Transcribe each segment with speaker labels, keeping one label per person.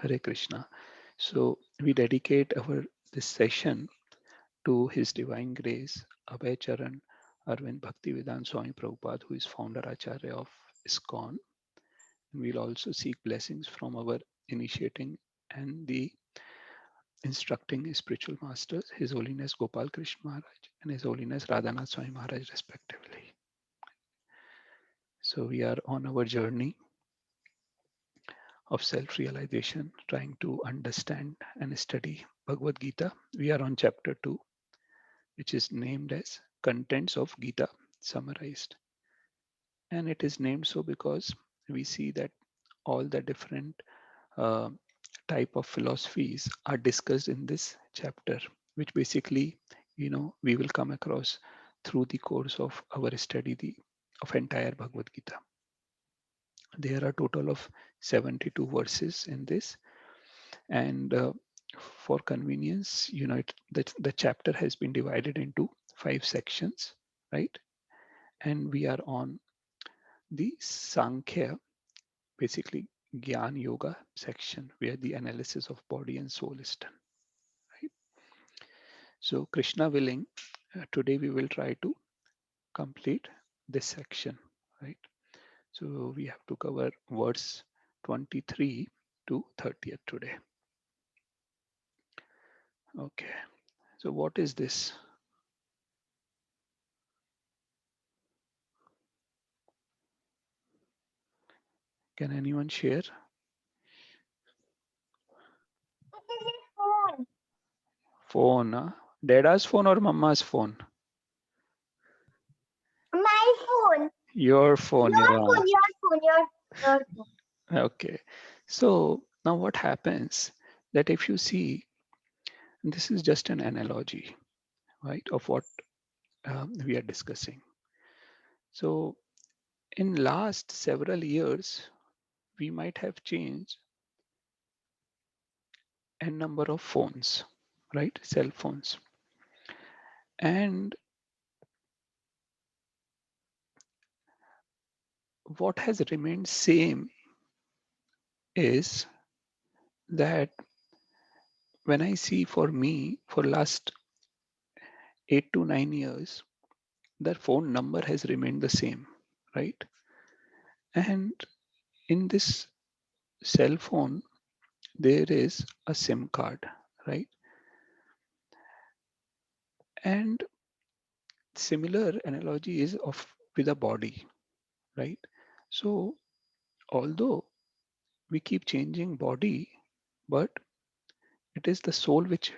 Speaker 1: Hare Krishna. So we dedicate our this session to His Divine Grace, Abhay Charan Arvind Bhaktivedanta Swami Prabhupada, who is founder Acharya of ISKCON. And we'll also seek blessings from our initiating and the instructing spiritual masters, His Holiness Gopal Krishna Maharaj and His Holiness Radhanath Swami Maharaj, respectively. So we are on our journey of self-realization, trying to understand and study Bhagavad Gita. We are on chapter 2, which is named as Contents of Gita Summarized. And it is named so because we see that all the different uh, type of philosophies are discussed in this chapter, which basically, we will come across through the course of our study of entire Bhagavad Gita. There are a total of 72 verses in this, and for convenience, the chapter has been divided into 5 sections, right? And we are on the Sankhya, basically Gyan Yoga section, where the analysis of body and soul is done, right? So Krishna willing, today we will try to complete this section, right? So we have to cover verse 23 to 30th today. Okay, so what is this? Can anyone share?
Speaker 2: Phone.
Speaker 1: Phone, huh? Dada's phone or mama's phone?
Speaker 2: My phone.
Speaker 1: Your phone,
Speaker 2: Your
Speaker 1: yeah.
Speaker 2: phone. Your phone. Your phone.
Speaker 1: Okay. So now what happens that if you see, this is just an analogy, right, of what we are discussing. So in last several years, we might have changed a number of phones, right? Cell phones. And what has remained same is that when I see for me for last 8 to 9 years, their phone number has remained the same, right? And in this cell phone, there is a SIM card, right? And similar analogy is of with a body, right? So although we keep changing body, but it is the soul which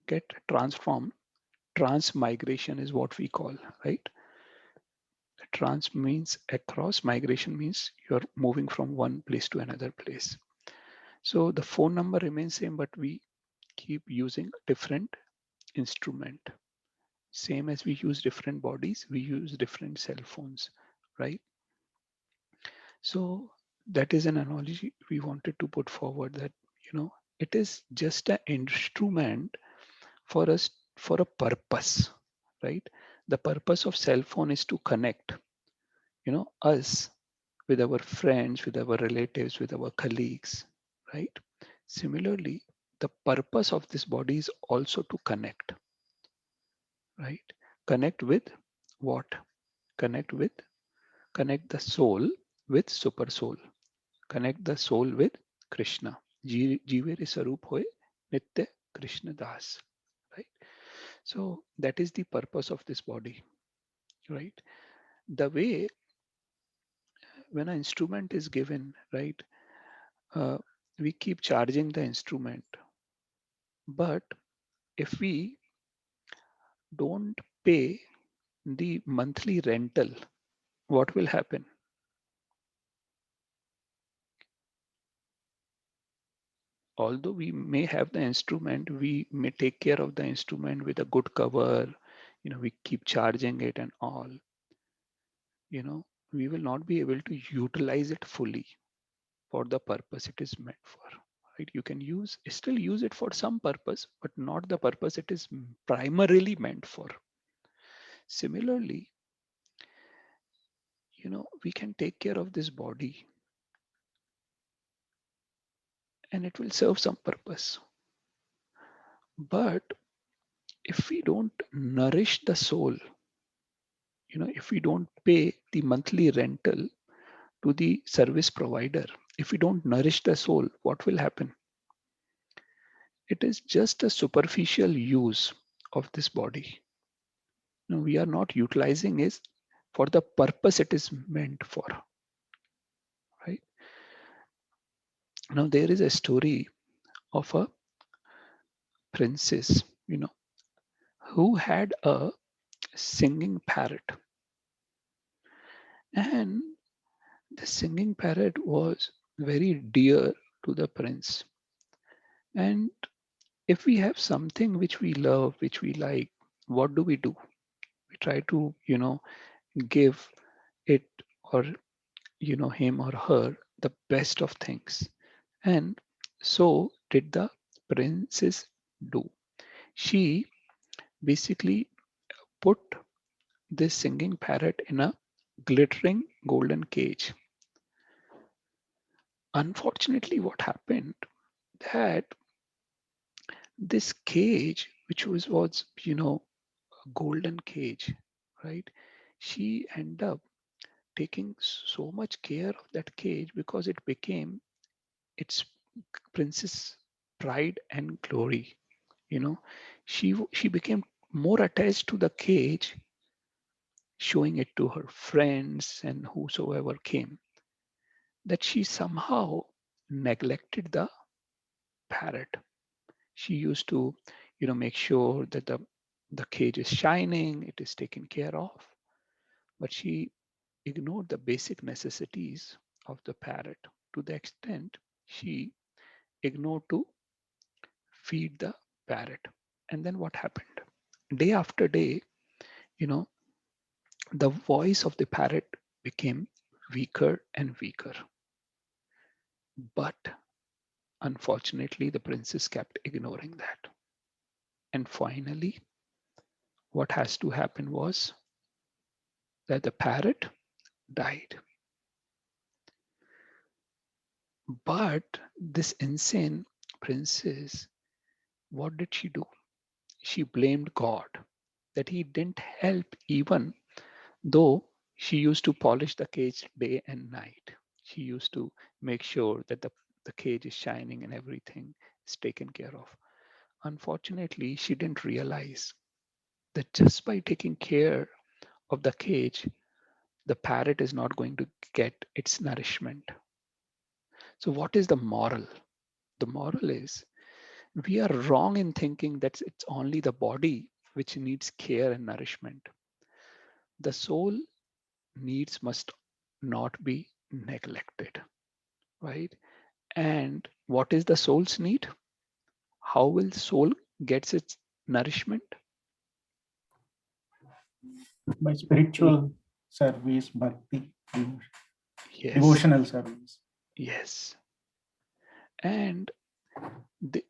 Speaker 1: get transformed. Transmigration is what we call, right? Trans means across, migration means you're moving from one place to another place. So the phone number remains same, but we keep using different instrument. Same as we use different bodies, we use different cell phones, right? So that is an analogy we wanted to put forward, that it is just an instrument for us for a purpose, right? The purpose of cell phone is to connect, us with our friends, with our relatives, with our colleagues, right? Similarly, the purpose of this body is also to connect, right? Connect with what? Connect with, connect the soul with super soul. Connect the soul with Krishna. Jive Sarup hoye Nitya Krishna Das, right? So that is the purpose of this body, right? The way when an instrument is given, right, uh, we keep charging the instrument. But if we don't pay the monthly rental, what will happen? Although we may have the instrument, we may take care of the instrument with a good cover, we keep charging it and all, we will not be able to utilize it fully for the purpose it is meant for. Right? You can still use it for some purpose, but not the purpose it is primarily meant for. Similarly, we can take care of this body and it will serve some purpose. But if we don't nourish the soul, if we don't pay the monthly rental to the service provider, if we don't nourish the soul, what will happen? It is just a superficial use of this body. We are not utilizing it for the purpose it is meant for, right? Now, there is a story of a princess, who had a singing parrot. And the singing parrot was very dear to the prince. And if we have something which we love, which we like, what do? We try to, give it, or, him or her, the best of things. And so did the princess do. She basically put this singing parrot in a glittering golden cage. Unfortunately, what happened that this cage, which was a golden cage, right? She ended up taking so much care of that cage because it became its princess pride and glory. You know, she became more attached to the cage, showing it to her friends and whosoever came, that she somehow neglected the parrot. She used to, make sure that the cage is shining, it is taken care of, but she ignored the basic necessities of the parrot to the extent she ignored to feed the parrot. And then what happened? Day after day, you know, the voice of the parrot became weaker and weaker. But unfortunately, the princess kept ignoring that. And finally, what has to happen was that the parrot died. But this insane princess, what did she do? She blamed God that he didn't help, even though she used to polish the cage day and night. She used to make sure that the cage is shining and everything is taken care of. Unfortunately, she didn't realize that just by taking care of the cage, the parrot is not going to get its nourishment. So, what is the moral? The moral is we are wrong in thinking that it's only the body which needs care and nourishment. The soul needs must not be neglected, right? And what is the soul's need? How will soul gets its nourishment?
Speaker 3: By spiritual service, bhakti,
Speaker 1: Yes,
Speaker 3: devotional service.
Speaker 1: yes. And the,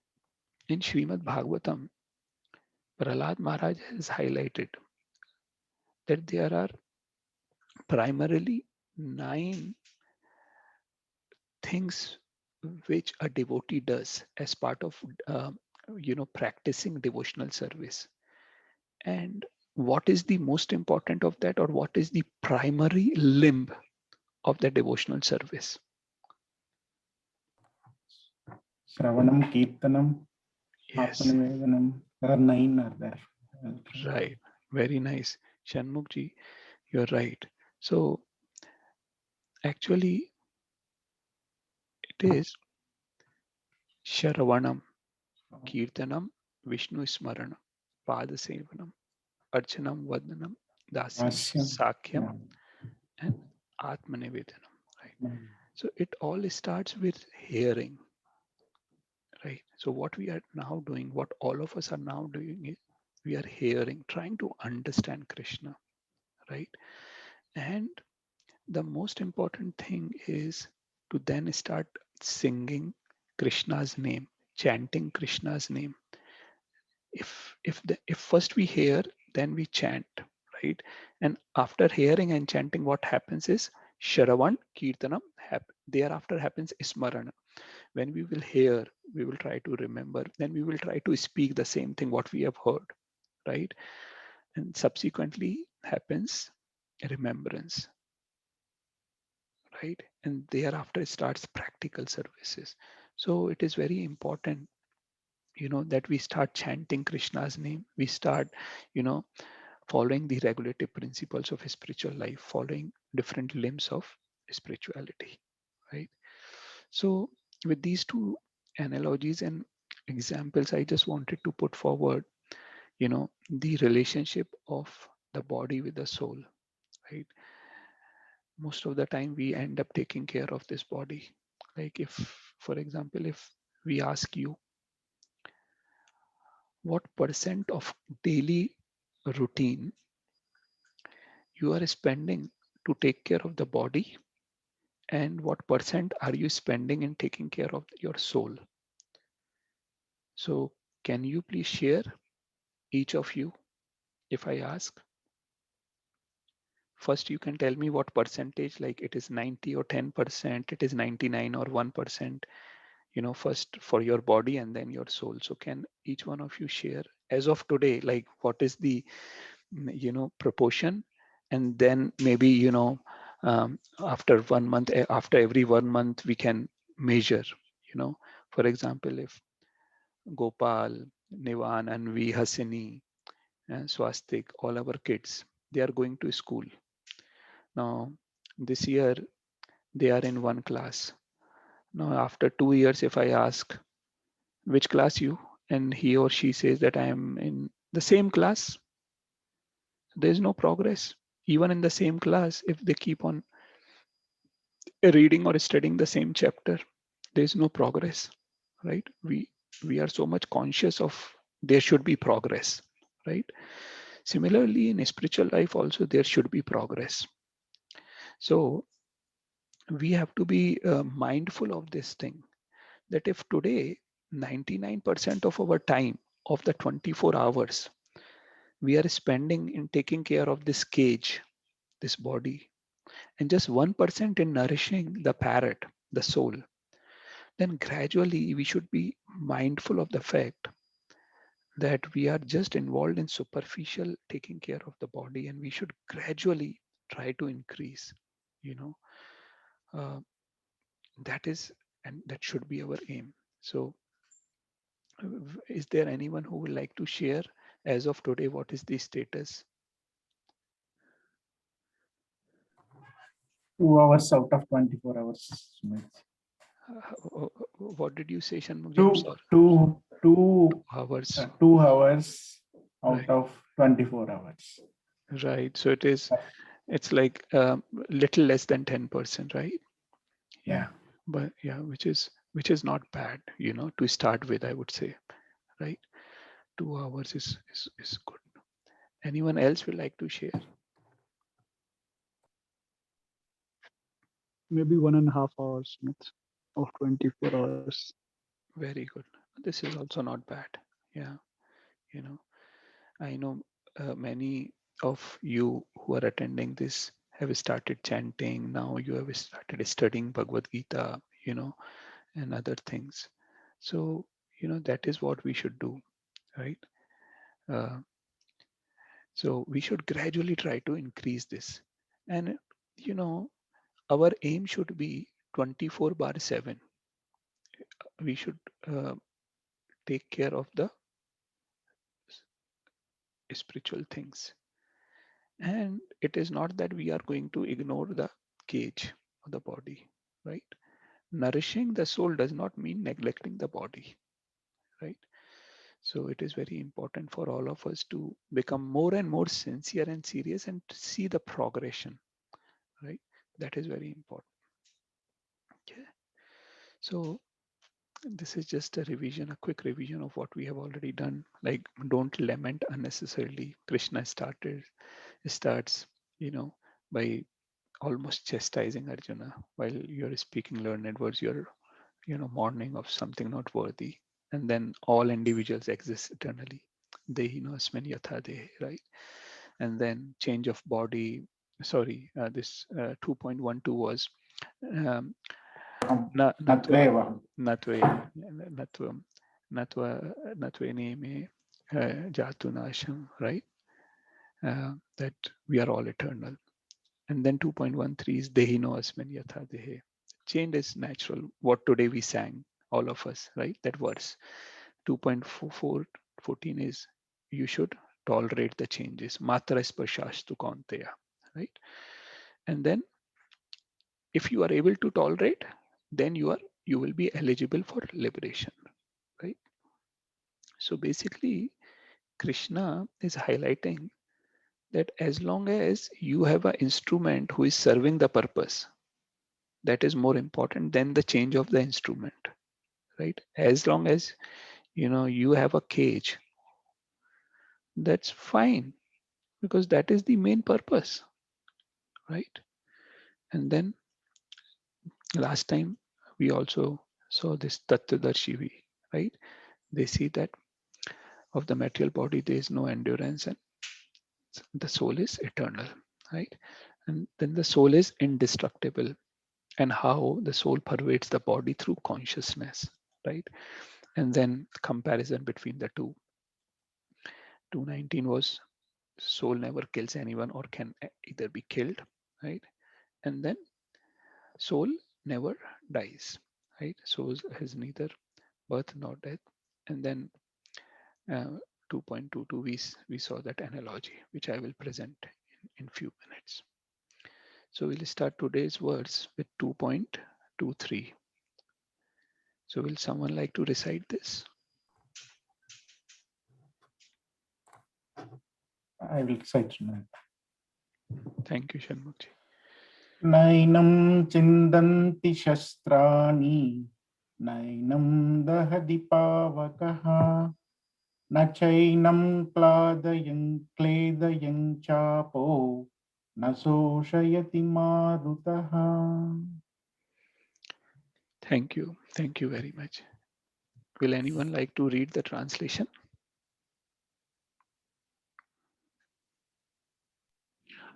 Speaker 1: in Srimad Bhagavatam, Prahlad Maharaj has highlighted that there are primarily 9 things which a devotee does as part of practicing devotional service. And what is the most important of that, or what is the primary limb of the devotional service?
Speaker 3: Shravanam, Kirtanam,
Speaker 1: Yes,
Speaker 3: Atmanivedanam. There are 9 are there.
Speaker 1: right. Very nice. Shanmukji, you're right. So actually, it is Shravanam, Kirtanam, Vishnu Smaranam, Padasevanam, Archanam, Vandanam, Dasyam,
Speaker 3: Dasyam.
Speaker 1: Sakyam,
Speaker 3: Yeah.
Speaker 1: and Atmanivedanam. Right.
Speaker 3: Mm.
Speaker 1: So it all starts with hearing. Right. So what we are now doing, what all of us are now doing is we are hearing, trying to understand Krishna. Right. And the most important thing is to then start singing Krishna's name, chanting Krishna's name. If first we hear, then we chant, right? And after hearing and chanting, what happens is Shravan Kirtanam happen. Thereafter happens smarana. When we will hear, we will try to remember, then we will try to speak the same thing what we have heard, right? And subsequently happens remembrance, right? And thereafter starts practical services. So it is very important, that we start chanting Krishna's name. We start, you know, following the regulative principles of spiritual life, following different limbs of spirituality, right? So with these two analogies and examples, I just wanted to put forward, the relationship of the body with the soul, right? Most of the time we end up taking care of this body. Like if, for example, if we ask you what percent of daily routine you are spending to take care of the body, and what percent are you spending in taking care of your soul. So can you please share, each of you, if I ask, first you can tell me what percentage, like it is 90 or 10%, it is 99 or 1%, first for your body and then your soul. So can each one of you share as of today, like what is the, proportion? And then maybe, after 1 month, after every 1 month, we can measure, for example, if Gopal, Nivan, Anvi, Hasini, and Swastik, all our kids, they are going to school. Now, this year, they are in one class. Now, after 2 years, if I ask, which class you? And he or she says that I am in the same class, there is no progress. Even in the same class, if they keep on reading or studying the same chapter, there is no progress, right? We are so much conscious of there should be progress, right? Similarly, in spiritual life also there should be progress. So we have to be mindful of this thing, that if today 99% of our time of the 24 hours we are spending in taking care of this cage, this body, and just 1% in nourishing the parrot, the soul, then gradually we should be mindful of the fact that we are just involved in superficial taking care of the body, and we should gradually try to increase, you know uh, that is, and that should be our aim. So is there anyone who would like to share as of today what is the status?
Speaker 3: 2 hours out of 24 hours.
Speaker 1: What did you say, Shanmugji? I'm
Speaker 3: Two,
Speaker 1: sorry.
Speaker 3: two, two,
Speaker 1: Hours.
Speaker 3: 2 hours out
Speaker 1: Right.
Speaker 3: of 24 hours.
Speaker 1: Right. So it's like little less than 10%, right?
Speaker 3: Yeah.
Speaker 1: But yeah, which is not bad, to start with, I would say, right? 2 hours is good. Anyone else would like to share?
Speaker 4: Maybe 1.5 hours of 24 hours.
Speaker 1: Very good. This is also not bad. Yeah, you know, I know many of you who are attending this have started chanting. Now you have started studying Bhagavad Gita, and other things. So, that is what we should do, right? Uh, so we should gradually try to increase this. And, you know, our aim should be 24/7. We should take care of the spiritual things. And it is not that we are going to ignore the cage of the body, right? Nourishing the soul does not mean neglecting the body, right? So it is very important for all of us to become more and more sincere and serious and to see the progression, right? That is very important. Okay. So this is just a revision, a quick revision of what we have already done. Like, don't lament unnecessarily. Krishna starts, by almost chastising Arjuna while you're speaking learned words, you're, mourning of something not worthy. And then all individuals exist eternally. Dehi asmin yatha dehi, right? And then change of body. Sorry, this 2.12 was um,
Speaker 3: Natveva.
Speaker 1: Natvam, Natveneme Jatunasham, right? That we are all eternal. And then 2.13 is Dehino Asmin Yatha Dehe. Change is natural. What today we sang, all of us, right? That verse. 2.14 is you should tolerate the changes. Matra spashastu kaunteya, right? And then if you are able to tolerate, then you will be eligible for liberation, right? So basically, Krishna is highlighting that as long as you have an instrument who is serving the purpose, that is more important than the change of the instrument, right? As long as you have a cage, that's fine because that is the main purpose, right? And then last time we also saw this Tattvadarshi, right? They see that of the material body there is no endurance and the soul is eternal, right? And then the soul is indestructible, and how the soul pervades the body through consciousness, right? And then comparison between the two. 219 was soul never kills anyone or can either be killed, right? And then soul never dies, right? Soul has neither birth nor death. And then 2.22 we saw that analogy, which I will present in few minutes. So we'll start today's words with 2.23. So will someone like to recite this?
Speaker 3: I will recite.
Speaker 1: Thank you, Shanmukji.
Speaker 3: Nainam chindanti shastrani, nainam dahadi pavakaha, na chainam kledayan chapo, na soshayati marutaha.
Speaker 1: Thank you. Thank you very much. Will anyone like to read the translation?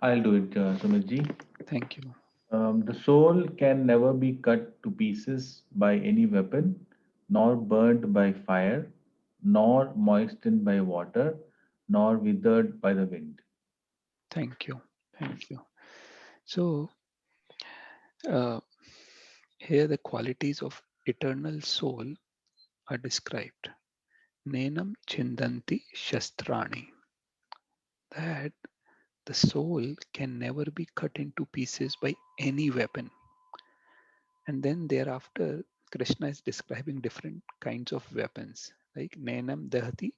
Speaker 5: I'll do it, Sumit.
Speaker 1: Thank you.
Speaker 5: The soul can never be cut to pieces by any weapon, nor burnt by fire, nor moistened by water, nor withered by the wind.
Speaker 1: Thank you. Thank you. So uh, here the qualities of eternal soul are described. Nenam chindanti shastrani. That the soul can never be cut into pieces by any weapon. And then thereafter, Krishna is describing different kinds of weapons, like Nenam Dahati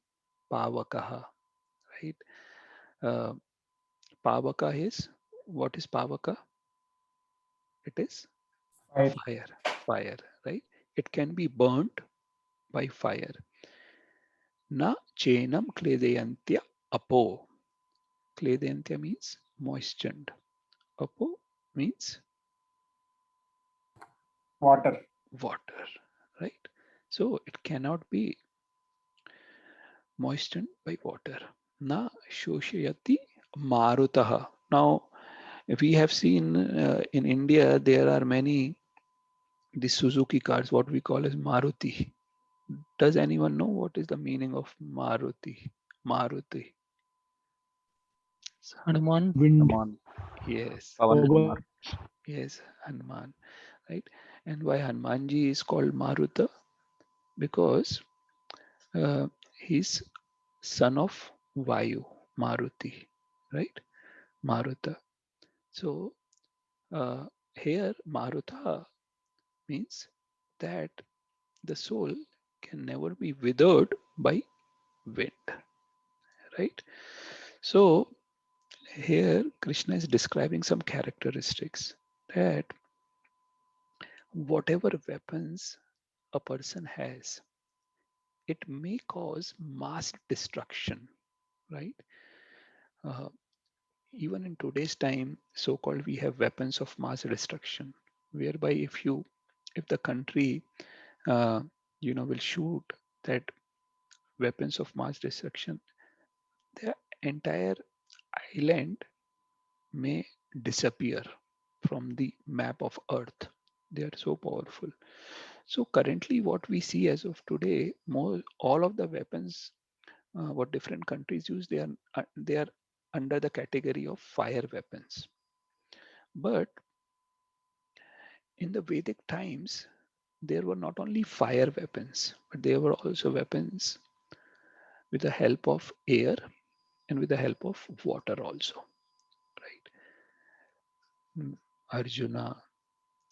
Speaker 1: Pavakaha, right? Uh, Pavaka is, what is Pavaka? It is fire, fire, right? It can be burnt by fire. Na chenam kledayantya apo. Kledayantya means moistened. Apo means
Speaker 3: Water.
Speaker 1: water, right? So it cannot be moistened by water. Na shoshayati marutaha. Now, we have seen in India, there are many, the Suzuki cars, what we call as Maruti. Does anyone know what is the meaning of Maruti? Maruti.
Speaker 4: Hanuman. Wind.
Speaker 6: Hanuman,
Speaker 1: Yes,
Speaker 6: Pavan
Speaker 4: Power.
Speaker 6: Kumar.
Speaker 1: yes, Hanuman, right? And why Hanumanji is called Maruta? Because he's son of Vayu, Maruti, right? Maruta. So here Maruta means that the soul can never be withered by wind, right? So here Krishna is describing some characteristics that whatever weapons a person has, it may cause mass destruction, right? Uh, Even in today's time, so-called, we have weapons of mass destruction, whereby if the country, uh, will shoot that weapons of mass destruction, the entire island may disappear from the map of Earth. They are so powerful. So currently, what we see as of today, all of the weapons what different countries use, they are under the category of fire weapons. But in the Vedic times, there were not only fire weapons, but there were also weapons with the help of air and with the help of water also, right? Arjuna,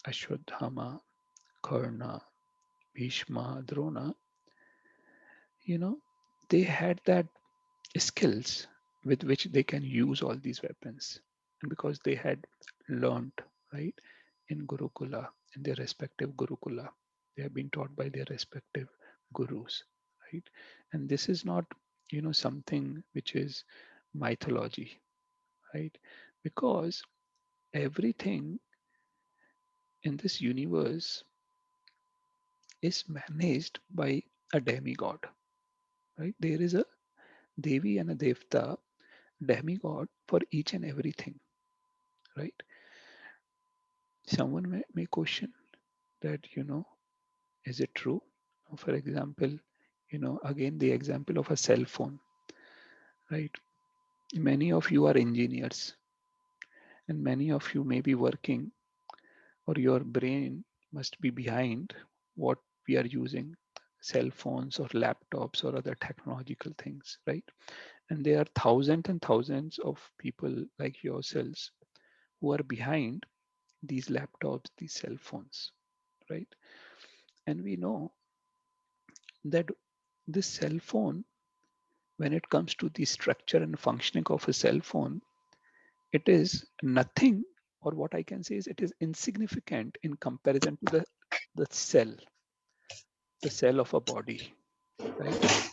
Speaker 1: Ashwadhama, Karna, Bhishma, Drona, you know, they had that skills with which they can use all these weapons. And because they had learned, right, in Gurukula, in their respective Gurukula, they have been taught by their respective gurus, right? And this is not, something which is mythology, right? Because everything in this universe is managed by a demigod, right? There is a Devi and a Devta demigod for each and everything, right? Someone may question that, is it true? For example, again, the example of a cell phone, right? Many of you are engineers, and many of you may be working, or your brain must be behind what we are using, cell phones or laptops or other technological things, right? And there are thousands and thousands of people like yourselves who are behind these laptops, these cell phones, right? And we know that this cell phone, when it comes to the structure and functioning of a cell phone, it is nothing, or what I can say is it is insignificant in comparison to the cell of a body, right?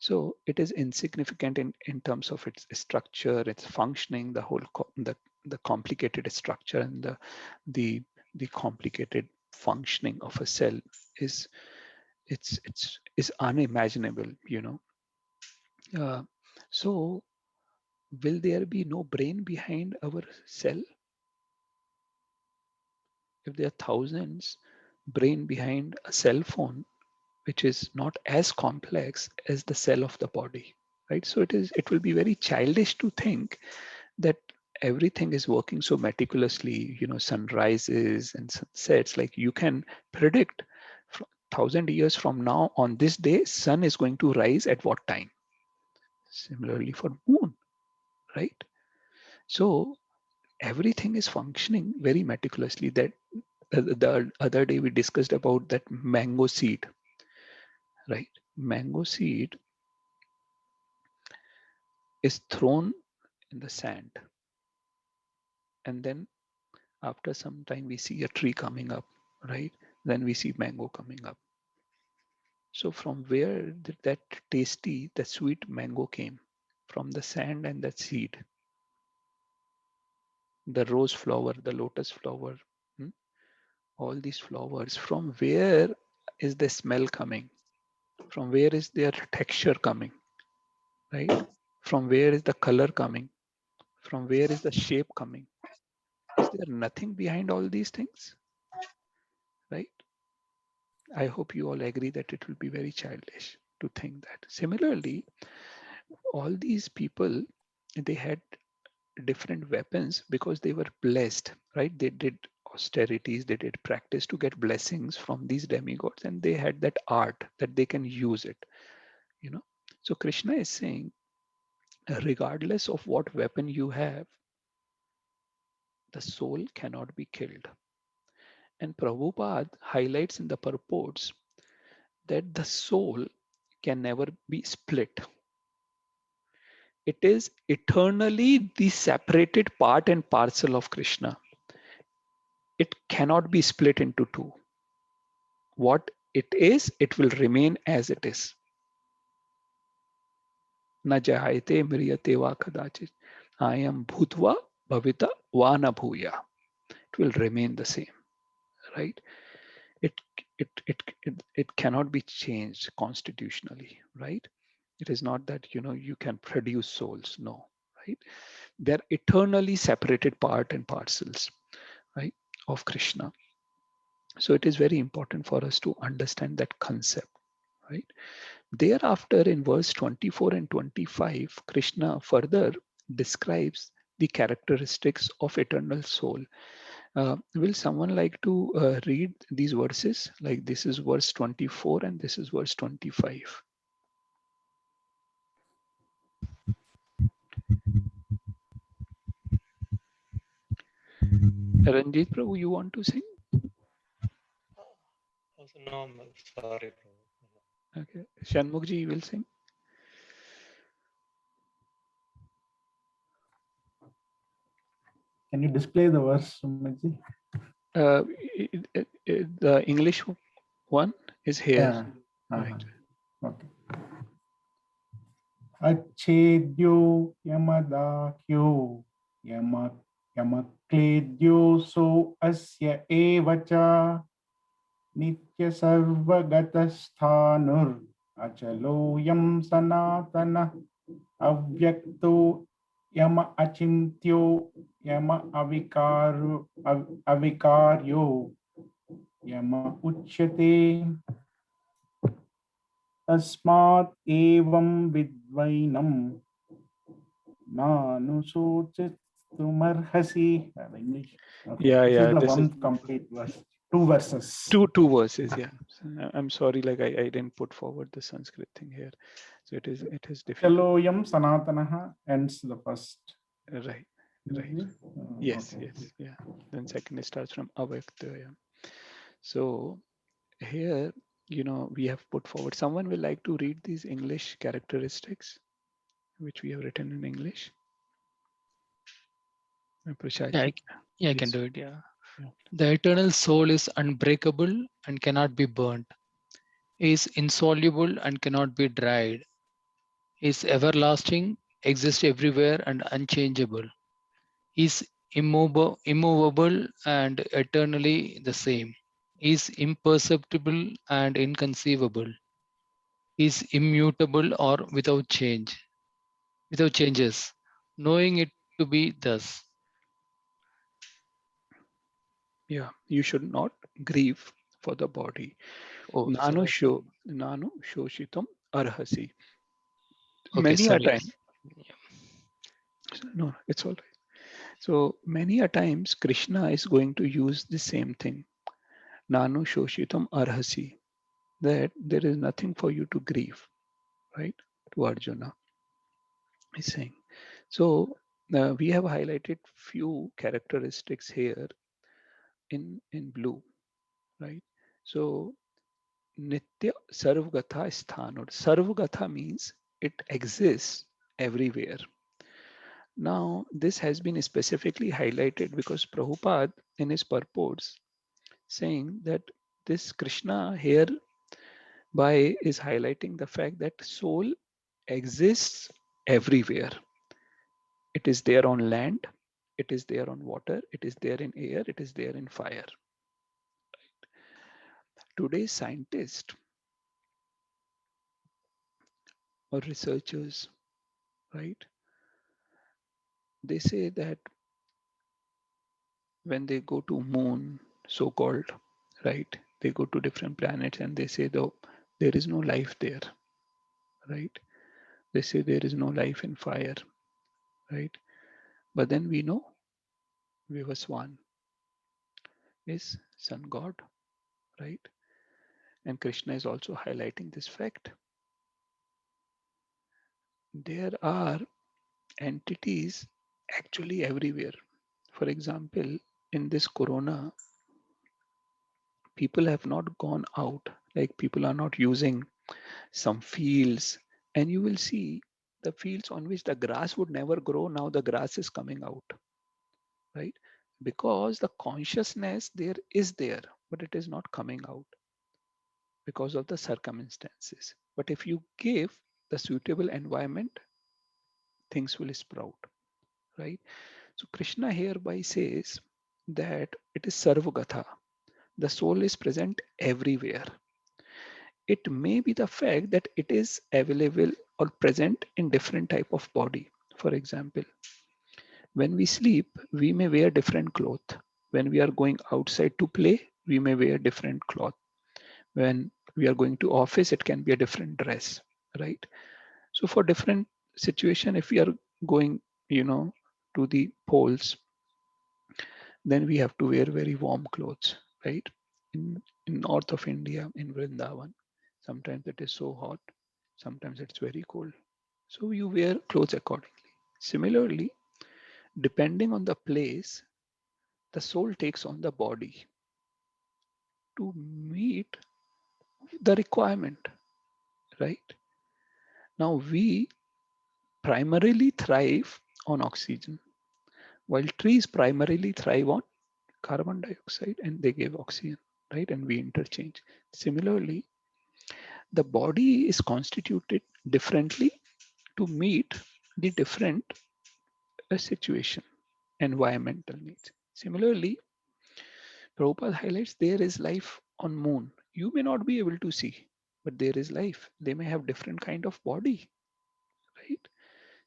Speaker 1: So it is insignificant in terms of its structure, its functioning, the whole the complicated structure and the the complicated functioning of a cell is it's is unimaginable, Uh, so will there be no brain behind our cell if there are thousands brain behind a cell phone which is not as complex as the cell of the body, right? So it will be very childish to think that everything is working so meticulously, sunrises and sunsets, like you can predict 1,000 years from now on this day sun is going to rise at what time. Similarly for moon, right? So everything is functioning very meticulously. That the other day we discussed about that mango seed, right? Mango seed is thrown in the sand, and then after some time we see a tree coming up, right? Then we see mango coming up. So from where did that tasty, the sweet mango came? From the sand and the seed, the rose flower, the lotus flower, hmm? All these flowers. From where is the smell coming? From where is their texture coming, right? From where is the color coming? From where is the shape coming? Is there nothing behind all these things, right? I hope you all agree that it will be very childish to think that. Similarly, all these people, they had different weapons because they were blessed, right? They did austerities, they did practice to get blessings from these demigods, and they had that art that they can use it, you know. So Krishna is saying, regardless of what weapon you have, the soul cannot be killed. And Prabhupada highlights in the purports that the soul can never be split. It is eternally the separated part and parcel of Krishna. It cannot be split into two. What it is, it will remain as it is. Na jahayate mriyate va kadachit. I am bhutva bhavita va na bhuya. It will remain the same, right? It it cannot be changed constitutionally, right? It is not that you can produce souls. No, right? They're eternally separated part and parcels, right, of Krishna. So it is very important for us to understand that concept, right? Thereafter, in verse 24 and 25, Krishna further describes the characteristics of eternal soul. Will someone like to read these verses? Like this is verse 24 and this is verse 25. Ranjit Prabhu, you want to sing?
Speaker 6: Also, no, sorry, bro.
Speaker 1: Okay. Shanmukji will sing.
Speaker 3: Can you display the verse, Sumitji?
Speaker 1: The English one is here,
Speaker 3: Yeah.
Speaker 1: right?
Speaker 3: Okay. Achedyo yamadakyo yamakledyo so asya evacha nitya sarvagatasthānur achaloyam sanatana avyakto yama achintyo yama avikaryo yama uchyate tasmat evam vidvainam nanusochitumarhasi. English. Okay.
Speaker 1: Yeah,
Speaker 3: This is
Speaker 1: yeah.
Speaker 3: the
Speaker 1: This is
Speaker 3: one complete verse. Two verses.
Speaker 1: two verses. Yeah. So I'm sorry, like I didn't put forward the Sanskrit thing here, so it is difficult.
Speaker 3: Chaloyam sanatanaha ends the first.
Speaker 1: Right. Right.
Speaker 3: Mhm.
Speaker 1: Yes.
Speaker 3: Okay.
Speaker 1: Yes. Yeah. Then second it starts from avyakta. Yeah. So here, we have put forward. Someone will like to read these English characteristics, which we have written in English. Prashad
Speaker 7: Yeah,
Speaker 1: ji,
Speaker 7: I can
Speaker 1: please.
Speaker 7: do it. Yeah.
Speaker 1: Yeah.
Speaker 7: The eternal soul is unbreakable and cannot be burnt, is insoluble and cannot be dried, is everlasting, exists everywhere and unchangeable, is immovable and eternally the same, is imperceptible and inconceivable, is immutable or without changes, knowing it to be thus.
Speaker 1: Yeah. You should not grieve for the body.
Speaker 7: Oh,
Speaker 1: Nanu
Speaker 7: sorry.
Speaker 1: shoshitam arhasi.
Speaker 7: Okay,
Speaker 1: Many a
Speaker 7: sorry.
Speaker 1: time. No, it's all right. So many a times Krishna is going to use the same thing. Nanu shoshitam arhasi. That there is nothing for you to grieve, right? To Arjuna is saying. So we have highlighted few characteristics here in blue, right? So Nitya Sarvgatha Sthanur. Sarvgatha means it exists everywhere. Now, this has been specifically highlighted because Prabhupada in his purports saying that this Krishna here by is highlighting the fact that soul exists everywhere. It is there on land, it is there on water, it is there in air, it is there in fire. Today's scientists or researchers, right, they say that when they go to moon, so-called, right, they go to different planets and they say though there is no life there, right? They say there is no life in fire, right? But then we know Vivaswan is sun god, right? And Krishna is also highlighting this fact. There are entities actually everywhere. For example, in this corona, people have not gone out, like people are not using some fields, and you will see the fields on which the grass would never grow, now the grass is coming out, right? Because the consciousness there is there, but it is not coming out because of the circumstances. But if you give the suitable environment, things will sprout, right? So Krishna hereby says that it is Sarvagatha. The soul is present everywhere. It may be the fact that it is available or present in different type of body. For example, when we sleep, we may wear different cloth. When we are going outside to play, We may wear different cloth. When we are going to office, it can be a different dress, right? So for different situation, if we are going, to the poles, then we have to wear very warm clothes, right? In north of India, in Vrindavan, sometimes it is so hot, sometimes it's very cold. So you wear clothes accordingly. Similarly, depending on the place, the soul takes on the body to meet the requirement, right? Now we primarily thrive on oxygen, while trees primarily thrive on carbon dioxide and they give oxygen, right? And we interchange. Similarly, the body is constituted differently to meet the different situation, environmental needs. Similarly, Prabhupada highlights there is life on moon. You may not be able to see, but there is life. They may have different kind of body, right?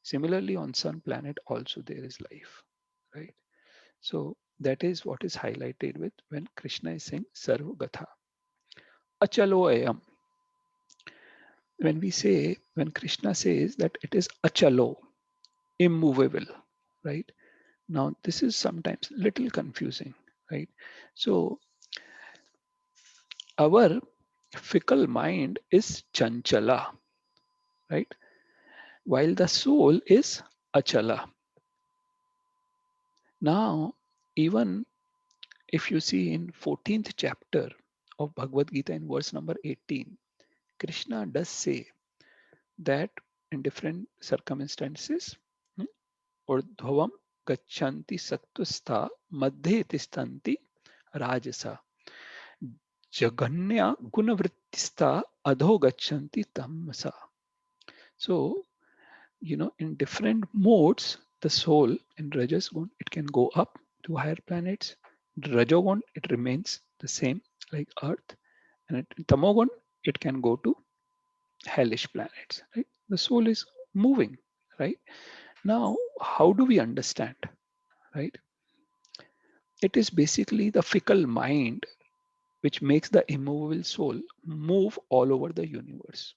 Speaker 1: Similarly, on sun planet also there is life, right? So that is what is highlighted with when Krishna is saying Sarvagatha. Achalo ayam. When Krishna says that it is achalo, immovable, right? Now this is sometimes little confusing, right? So our fickle mind is chanchala, right? While the soul is achala. Now, even if you see in 14th chapter of Bhagavad Gita in verse number 18, Krishna does say that in different circumstances, urdhvavam gachanti sattvastha madhye tistanti rajasa jaganya gunavrittistha adho gachanti tamasa. So, in different modes, the soul in Rajas Gun, it can go up to higher planets. Rajogun, it remains the same like Earth. And in Tamogun, it can go to hellish planets, right? The soul is moving, right? Now, how do we understand, right? It is basically the fickle mind which makes the immovable soul move all over the universe,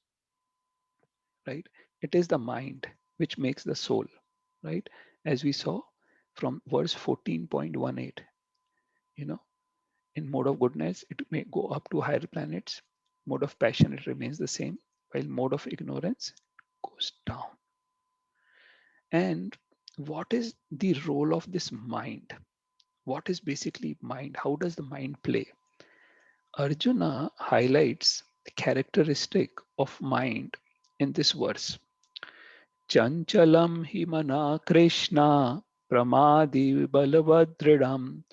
Speaker 1: right? It is the mind which makes the soul, right? As we saw from verse 14.18, in mode of goodness, it may go up to higher planets. Mode of passion, it remains the same, while mode of ignorance goes down. And what is the role of this mind? What is basically mind? How does the mind play? Arjuna highlights the characteristic of mind in this verse. Chanchalam himana Krishna pramadi balabhadridam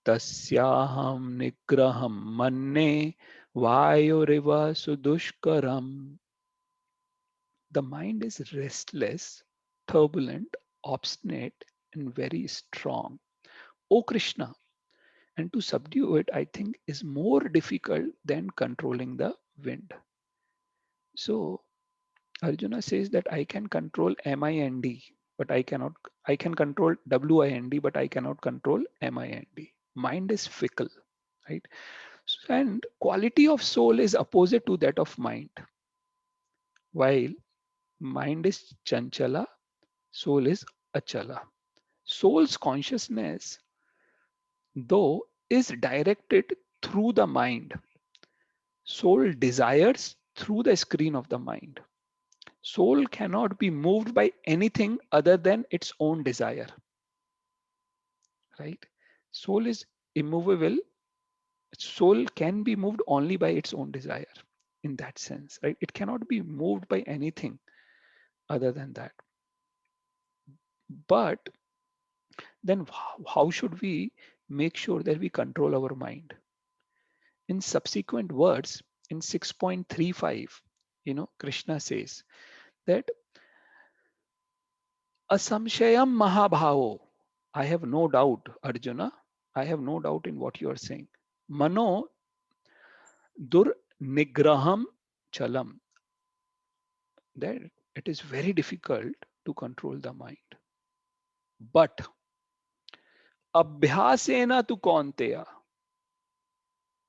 Speaker 1: tasyaham nigraham manne vayuriva sudushkaram. The mind is restless, turbulent, obstinate, and very strong. O Krishna, and to subdue it, I think, is more difficult than controlling the wind. So Arjuna says that I can control mind, but I can control wind, but I cannot control mind. Mind is fickle, right? And quality of soul is opposite to that of mind. While mind is chanchala, soul is achala. Soul's consciousness, though, is directed through the mind. Soul desires through the screen of the mind. Soul cannot be moved by anything other than its own desire, right? Soul is immovable. Soul can be moved only by its own desire in that sense, right? It cannot be moved by anything other than that. But then how should we make sure that we control our mind? In subsequent words, in 6.35, Krishna says that asamshayam mahabhavo. I have no doubt, Arjuna. I have no doubt in what you are saying. Mano dur nigraham chalam. That it is very difficult to control the mind. But abhyasena tu kaunteya.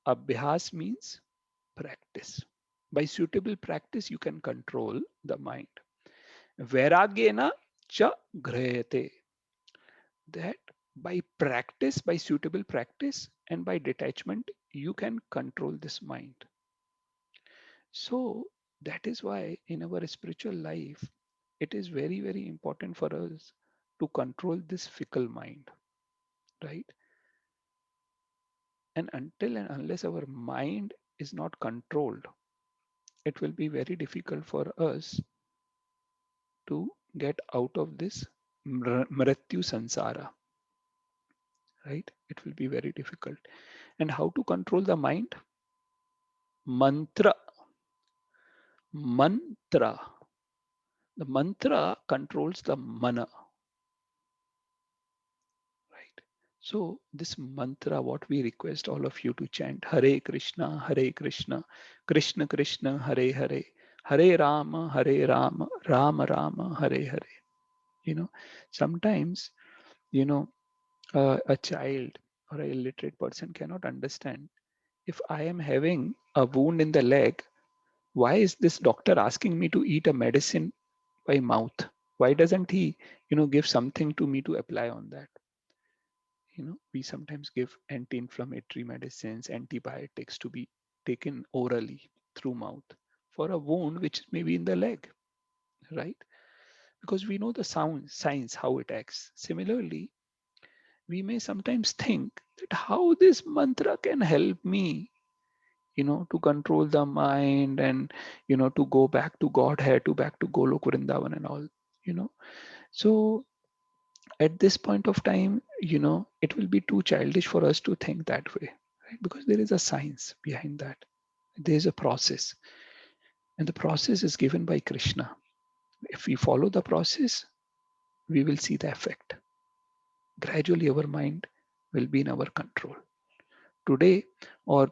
Speaker 1: Abhyas means practice. By suitable practice, you can control the mind. Vairagyena cha grayate. That by practice, by suitable practice, and by detachment, you can control this mind. So that is why in our spiritual life, it is very, very important for us to control this fickle mind, right? And until and unless our mind is not controlled, it will be very difficult for us to get out of this mrityu sansara, right? It will be very difficult. And how to control the mind? Mantra. Mantra. The mantra controls the mana, right? So this mantra, what we request all of you to chant: Hare Krishna, Krishna Krishna, Hare Hare, Hare Rama, Rama Rama, Hare Hare. You know, sometimes, you know, a child or a illiterate person cannot understand. If I am having a wound in the leg, why is this doctor asking me to eat a medicine by mouth? Why doesn't he, give something to me to apply on that? We sometimes give anti-inflammatory medicines, antibiotics to be taken orally through mouth for a wound which may be in the leg, right? Because we know the science, how it acts. Similarly, we may sometimes think that how this mantra can help me, to control the mind and, to go back to Godhead, to back to Golok Vrindavan and all, you know. So at this point of time, it will be too childish for us to think that way, right? Because there is a science behind that. There is a process, and the process is given by Krishna. If we follow the process, we will see the effect. Gradually, our mind will be in our control. Today, or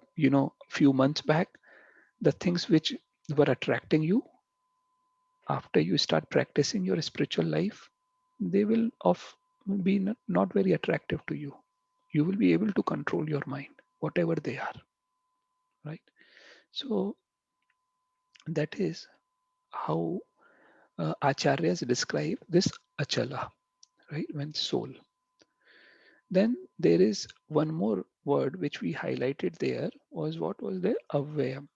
Speaker 1: few months back, the things which were attracting you, after you start practicing your spiritual life, they will be not very attractive to you. You will be able to control your mind, whatever they are, right? So that is how acharyas describe this achala, right? When soul. Then there is one more word which we highlighted there, was what was there? Avyayam,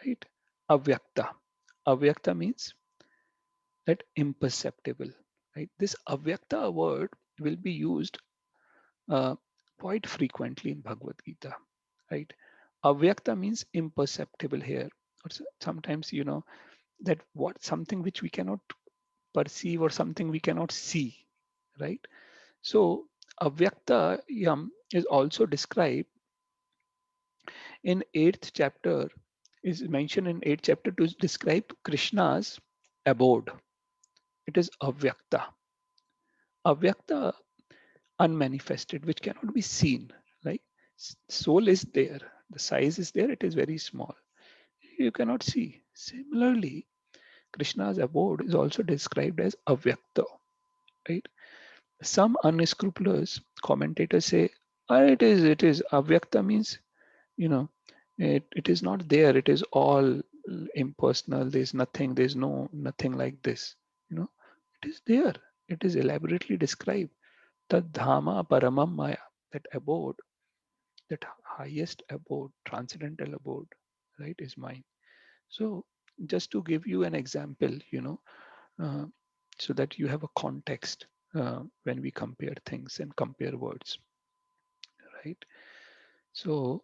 Speaker 1: right? Avyakta. Avyakta means that imperceptible, right? This avyakta word will be used uh, quite frequently in Bhagavad Gita, right? Avyakta means imperceptible here. Or sometimes, that what something which we cannot perceive or something we cannot see, right? So avyakta yam is also described in 8th chapter, is mentioned in 8th chapter to describe Krishna's abode. It is avyakta. Avyakta, unmanifested, which cannot be seen, right? Soul is there, the size is there, it is very small. You cannot see. Similarly, Krishna's abode is also described as avyakta, right? Some unscrupulous commentators say, it is avyakta means, you know, it is not there. It is all impersonal. There's nothing. There's nothing like this. It is there. It is elaborately described. Tad dhama paramam maya, that abode, that highest abode, transcendental abode, right, is mine. So just to give you an example, uh, so that you have a context when we compare things and compare words, right? So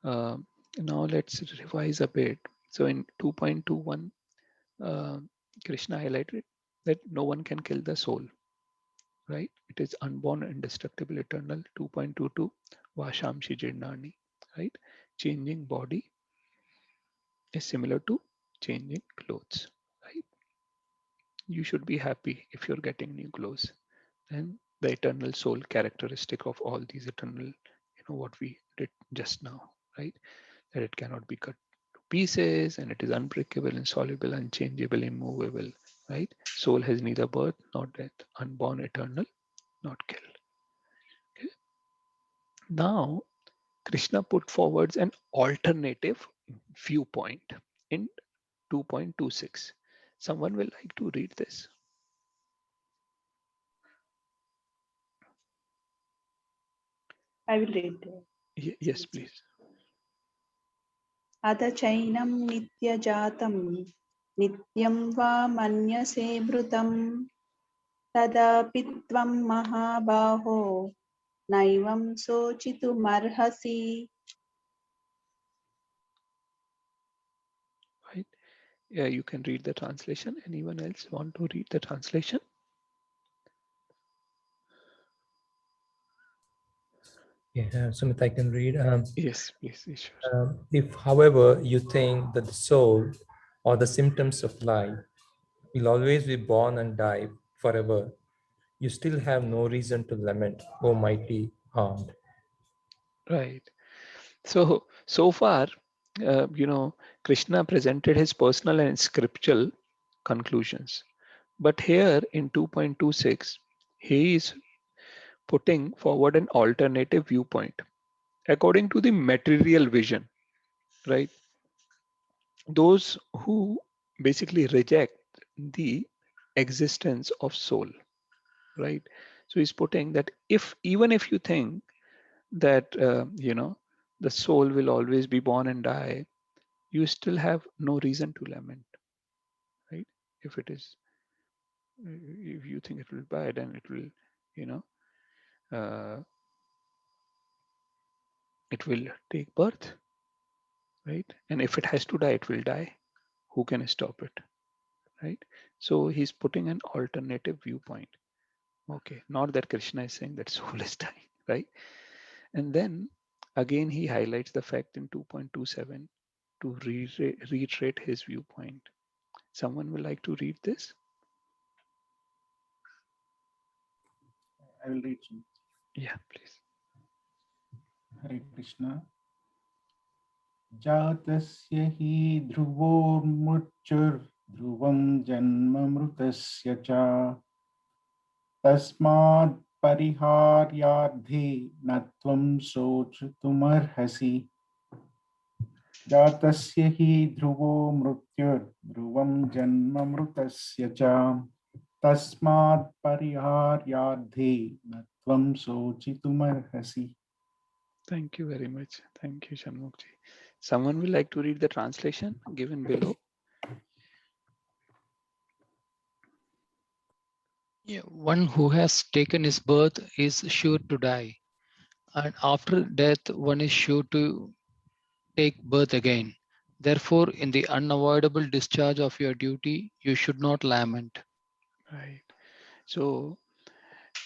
Speaker 1: uh, now let's revise a bit. So in 2.21, uh, Krishna highlighted that no one can kill the soul, right? It is unborn, indestructible, eternal. 2.22, Vashamshi Jirnani, right? Changing body is similar to changing clothes, right? You should be happy if you're getting new clothes. And the eternal soul characteristic of all these eternal, what we did just now, right? That it cannot be cut to pieces and it is unbreakable, insoluble, unchangeable, immovable, right? Soul has neither birth nor death, unborn, eternal, not killed. Okay? Now, Krishna put forwards an alternative viewpoint in 2.26. Someone will like to read this?
Speaker 8: I will read.
Speaker 1: Yes, please.
Speaker 8: अथ चैनं नित्यजातं नित्यं वा मन्यसे मृतं तदापि त्वं महाबाहो नैवं शोचितुमर्हसि.
Speaker 1: Right. Yeah, you can read the translation. Anyone else want to read the translation?
Speaker 9: Yeah, Sumit, I can read.
Speaker 1: Yes, please, Ishwar.
Speaker 9: If, however, you think that the soul or the symptoms of life will always be born and die forever, you still have no reason to lament, O mighty armed.
Speaker 1: Right. So far, Krishna presented his personal and scriptural conclusions. But here in 2.26, he is putting forward an alternative viewpoint according to the material vision, right? Those who basically reject the existence of soul, right? So he's putting that if even if you think that the soul will always be born and die, you still have no reason to lament, right? If it is, if you think it will die, then it will, you know, uh, it will take birth, right? And if it has to die, it will die. Who can stop it, right? So he's putting an alternative viewpoint. Okay, not that Krishna is saying that soul is dying, right? And then again, he highlights the fact in 2.27 to reiterate his viewpoint. Someone will like to read this?
Speaker 3: I will read.
Speaker 1: Yeah, please.
Speaker 3: Hare Krishna. जातस्य हि ध्रुवोर्मुच्युर्ध्रुवं जन्ममृतस्य च तस्मात् परिहार्यार्धे न त्वं शोचितुमर्हसि जातस्य हि ध्रुवो मृत्युर्ध्रुवं जन्ममृतस्य च तस्मात् परिहार्यार्धे न त्वं शोचितुमर्हसि.
Speaker 1: Thank you very much. Thank you, Shanmukji. Someone will like to read the translation given below?
Speaker 7: Yeah, one who has taken his birth is sure to die, and after death, one is sure to take birth again. Therefore, in the unavoidable discharge of your duty, you should not lament.
Speaker 1: Right. So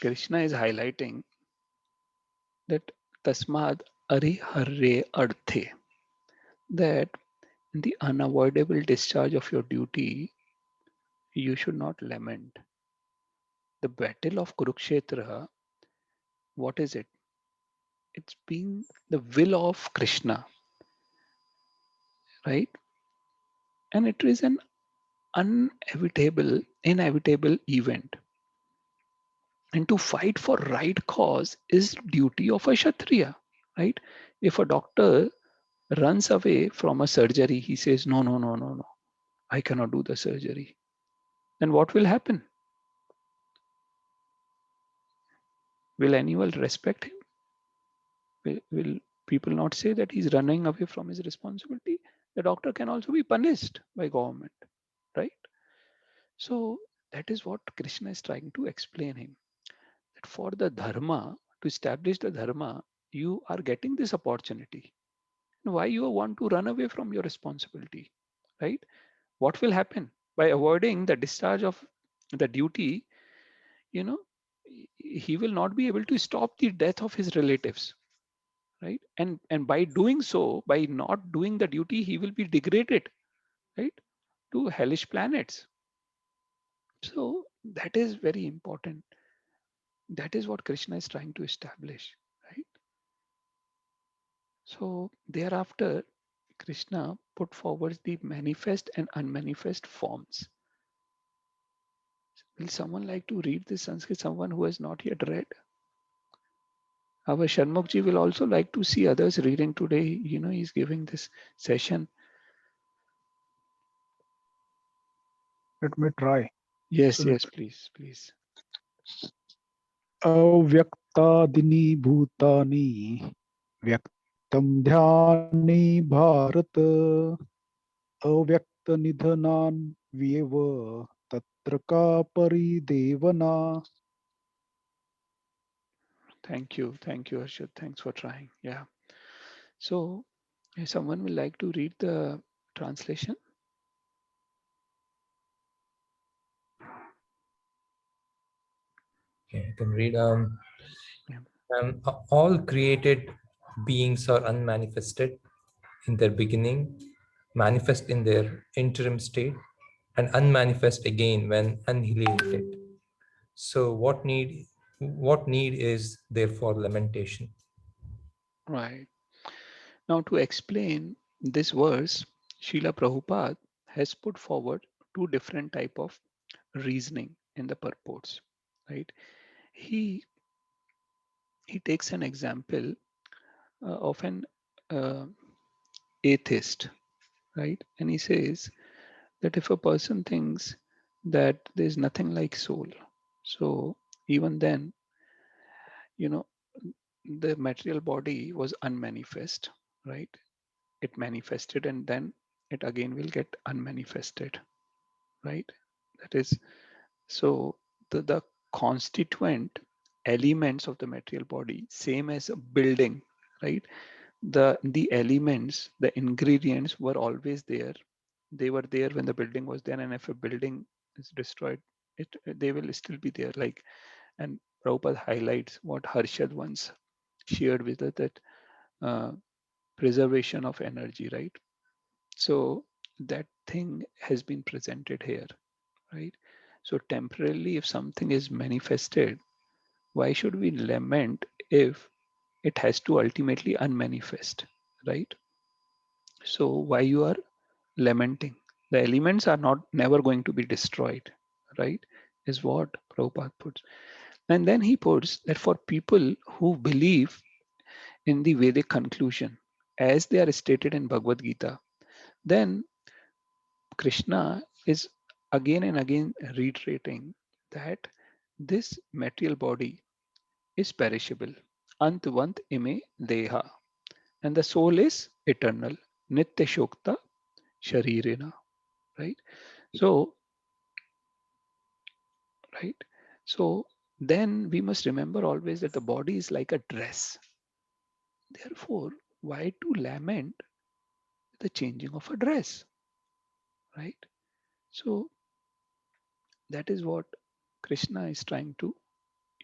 Speaker 1: Krishna is highlighting that tasmad ariharre arthe, that in the unavoidable discharge of your duty, you should not lament. The battle of Kurukshetra, what is it? It's being the will of Krishna, right? And it is an inevitable event. And to fight for right cause is duty of a Kshatriya, right? If a doctor runs away from a surgery, he says, no, no, no, no, no, I cannot do the surgery. Then what will happen? Will anyone respect him? Will people not say that he's running away from his responsibility? The doctor can also be punished by government, right? So that is what Krishna is trying to explain him. That for the dharma, to establish the dharma, you are getting this opportunity. Why you want to run away from your responsibility, right? What will happen? By avoiding the discharge of the duty, you know, he will not be able to stop the death of his relatives, right? And by doing so, by not doing the duty, he will be degraded, right, to hellish planets. So that is very important. That is what Krishna is trying to establish, right? So thereafter, Krishna put forward the manifest and unmanifest forms. Will someone like to read this Sanskrit? Someone who has not yet read? Our Sharmukji will also like to see others reading today. He's giving this session.
Speaker 4: Let me try.
Speaker 1: Yes,
Speaker 4: Should
Speaker 1: yes, please, please.
Speaker 4: अव्यक्तादीनि भूतानि व्यक्तं ध्याने भारत अव्यक्तनिधनान् व्येव तत्र का परिदेवना.
Speaker 1: Thank you, Arshad. Thanks for trying. Yeah. So, if someone will like to read the translation.
Speaker 9: Okay, I can read.
Speaker 1: Yeah.
Speaker 9: All created beings are unmanifested in their beginning, manifest in their interim state, and unmanifest again when annihilated. So what need is therefore lamentation?
Speaker 1: Right. Now, to explain this verse, Srila Prabhupada has put forward two different type of reasoning in the purports. Right. He he takes an example of an uh, atheist, right? And he says that if a person thinks that there's nothing like soul, so even then, you know, the material body was unmanifest, right? It manifested and then it again will get unmanifested, right? That is, so the constituent elements of the material body, same as a building, right? The elements, the ingredients were always there. They were there when the building was there, and if a building is destroyed, they will still be there. Like, and Prabhupada highlights what Harshad once shared with us, that uh, preservation of energy, right? So that thing has been presented here, right? So temporarily, if something is manifested, why should we lament if it has to ultimately unmanifest, right? So why you are lamenting? The elements are not never going to be destroyed, right? Is what Prabhupada puts. And then he puts that for people who believe in the Vedic conclusion, as they are stated in Bhagavad Gita, then Krishna is again and again reiterating that this material body is perishable. Antvant ime deha. And the soul is eternal. Nitya shokta sharirena. Right? So, right? So then we must remember always that the body is like a dress. Therefore, why to lament the changing of a dress? Right? So that is what Krishna is trying to,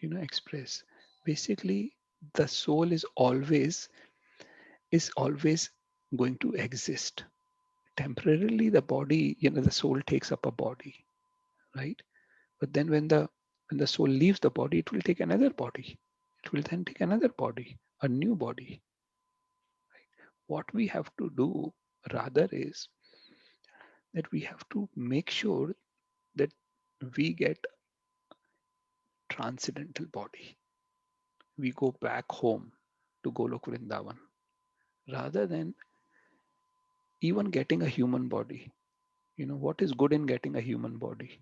Speaker 1: express. Basically, the soul is always going to exist. Temporarily, the body, the soul takes up a body, right? But then when the soul leaves the body, it will take another body. It will then take another body, a new body. What we have to do rather is that we have to make sure that we get transcendental body. We go back home to Golok Vrindavan rather than even getting a human body. What is good in getting a human body?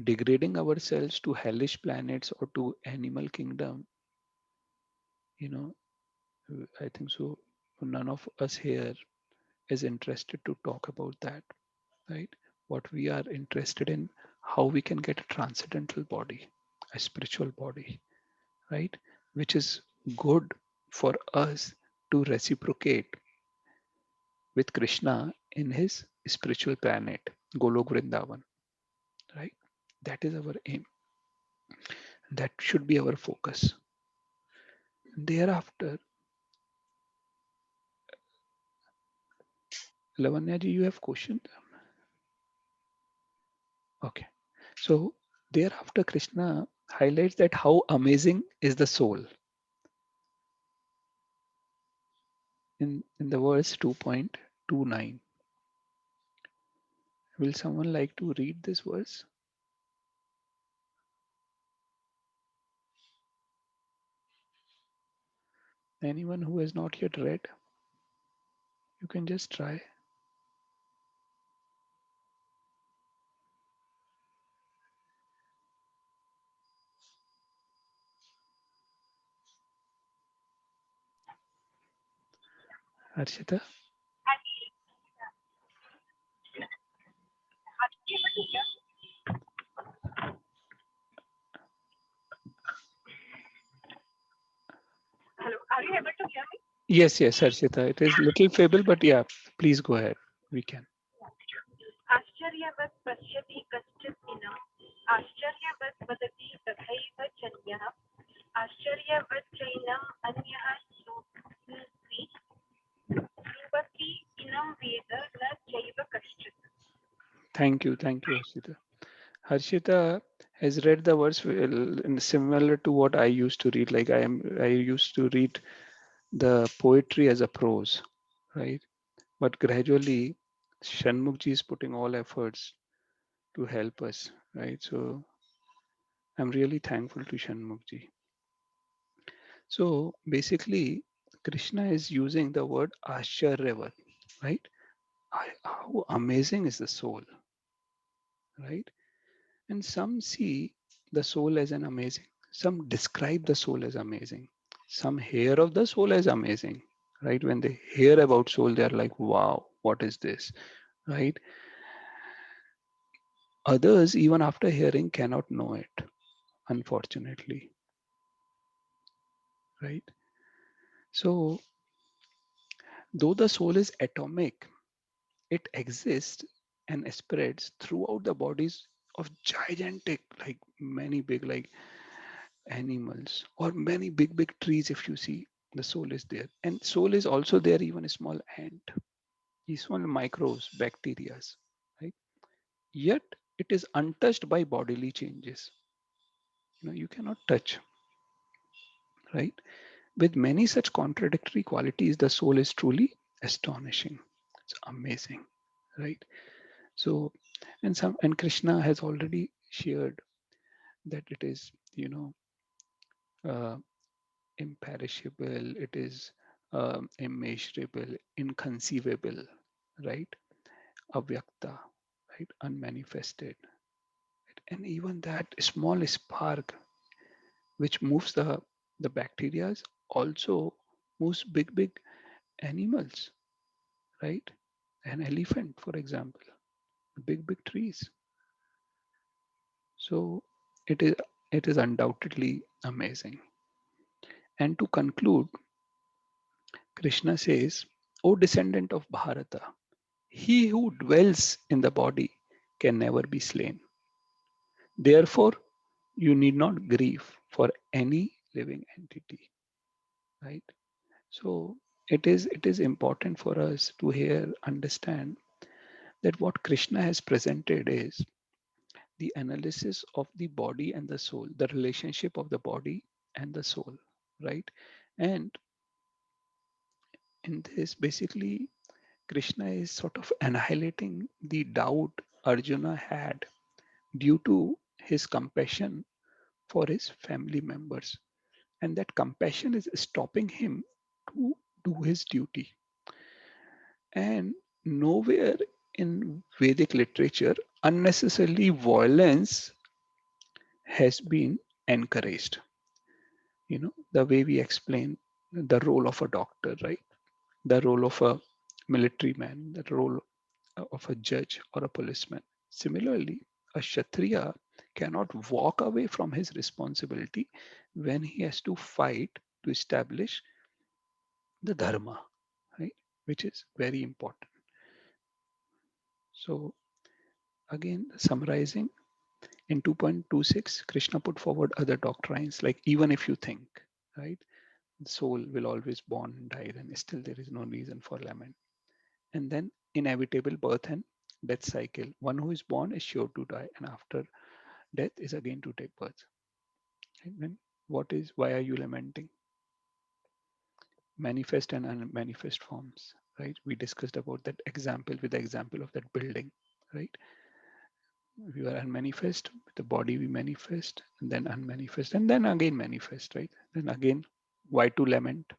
Speaker 1: Degrading ourselves to hellish planets or to animal kingdom, you know, I think so. None of us here is interested to talk about that, right? What we are interested in, how we can get a transcendental body, a spiritual body, right? Which is good for us to reciprocate with Krishna in his spiritual planet, Golok Vrindavan, right? That is our aim. That should be our focus. Thereafter, Lavanya ji, you have questioned? Okay. So thereafter, Krishna highlights that how amazing is the soul in the verse 2.29. Will someone like to read this verse? Anyone who has not yet read, you can just try. Arshita?
Speaker 10: Hello, are you able to hear me?
Speaker 1: Yes, yes, Arshita. It is little feeble, but yeah, please go ahead. We can.
Speaker 10: आश्चर्यवत् पश्यति कश्चित् आश्चर्यवत् वदति तथैव जन्यः आश्चर्यवत् चैनम् अन्यः श्रुणोति ब्रुवति इनं वेद न चैव कश्चित्.
Speaker 1: Thank you, Harshita. Harshita has read the words similar to what I used to read. Like I used to read the poetry as a prose, right? But gradually, Shanmukji is putting all efforts to help us, right? So I'm really thankful to Shanmukji. So basically, Krishna is using the word Ashcharyavat, right? How amazing is the soul, right? And some see the soul as an amazing, some describe the soul as amazing, some hear of the soul as amazing, right? When they hear about soul, they are like, wow, what is this, right? Others, even after hearing, cannot know it, unfortunately, right? So, though the soul is atomic, it exists and spreads throughout the bodies of gigantic, like many big, like animals or many big trees. If you see, the soul is there, and soul is also there, even a small ant, these small microbes, bacterias, right? Yet it is untouched by bodily changes. You cannot touch, right? With many such contradictory qualities, the soul is truly astonishing. It's amazing, right? So, and Krishna has already shared that it is, uh, imperishable, it is immeasurable, inconceivable, right? Avyakta, right? Unmanifested. Right? And even that small spark which moves the bacteria also moves big animals, right? An elephant, for example, big trees. So it is it is undoubtedly amazing. And to conclude, Krishna says, O descendant of Bharata, he who dwells in the body can never be slain. Therefore, you need not grieve for any living entity, right? So it is important for us to here understand that what Krishna has presented is the analysis of the body and the soul, the relationship of the body and the soul, right? And in this, basically, Krishna is sort of annihilating the doubt Arjuna had due to his compassion for his family members. And that compassion is stopping him to do his duty. And nowhere in Vedic literature, unnecessarily violence has been encouraged. The way we explain the role of a doctor, right? The role of a military man, the role of a judge or a policeman. Similarly, a Kshatriya cannot walk away from his responsibility when he has to fight to establish the dharma, right? Which is very important. So, again, summarizing in 2.26, Krishna put forward other doctrines like even if you think, right? The soul will always born and die, then still there is no reason for lament. And then inevitable birth and death cycle. One who is born is sure to die, and after death is again to take birth. And then why are you lamenting? Manifest and unmanifest forms, right? We discussed about that example with the example of that building, right? We are unmanifest, with the body we manifest, and then unmanifest, and then again manifest, right? Then again, why to lament?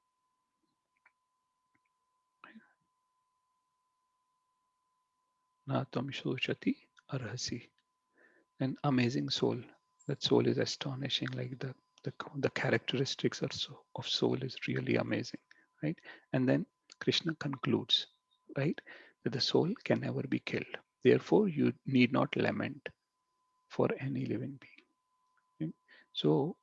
Speaker 1: Na tvam shochati arhasi. An amazing soul. That soul is astonishing. Like the characteristics are of soul is really amazing, right? And then Krishna concludes, right, that the soul can never be killed. Therefore, you need not lament for any living being. Okay? So,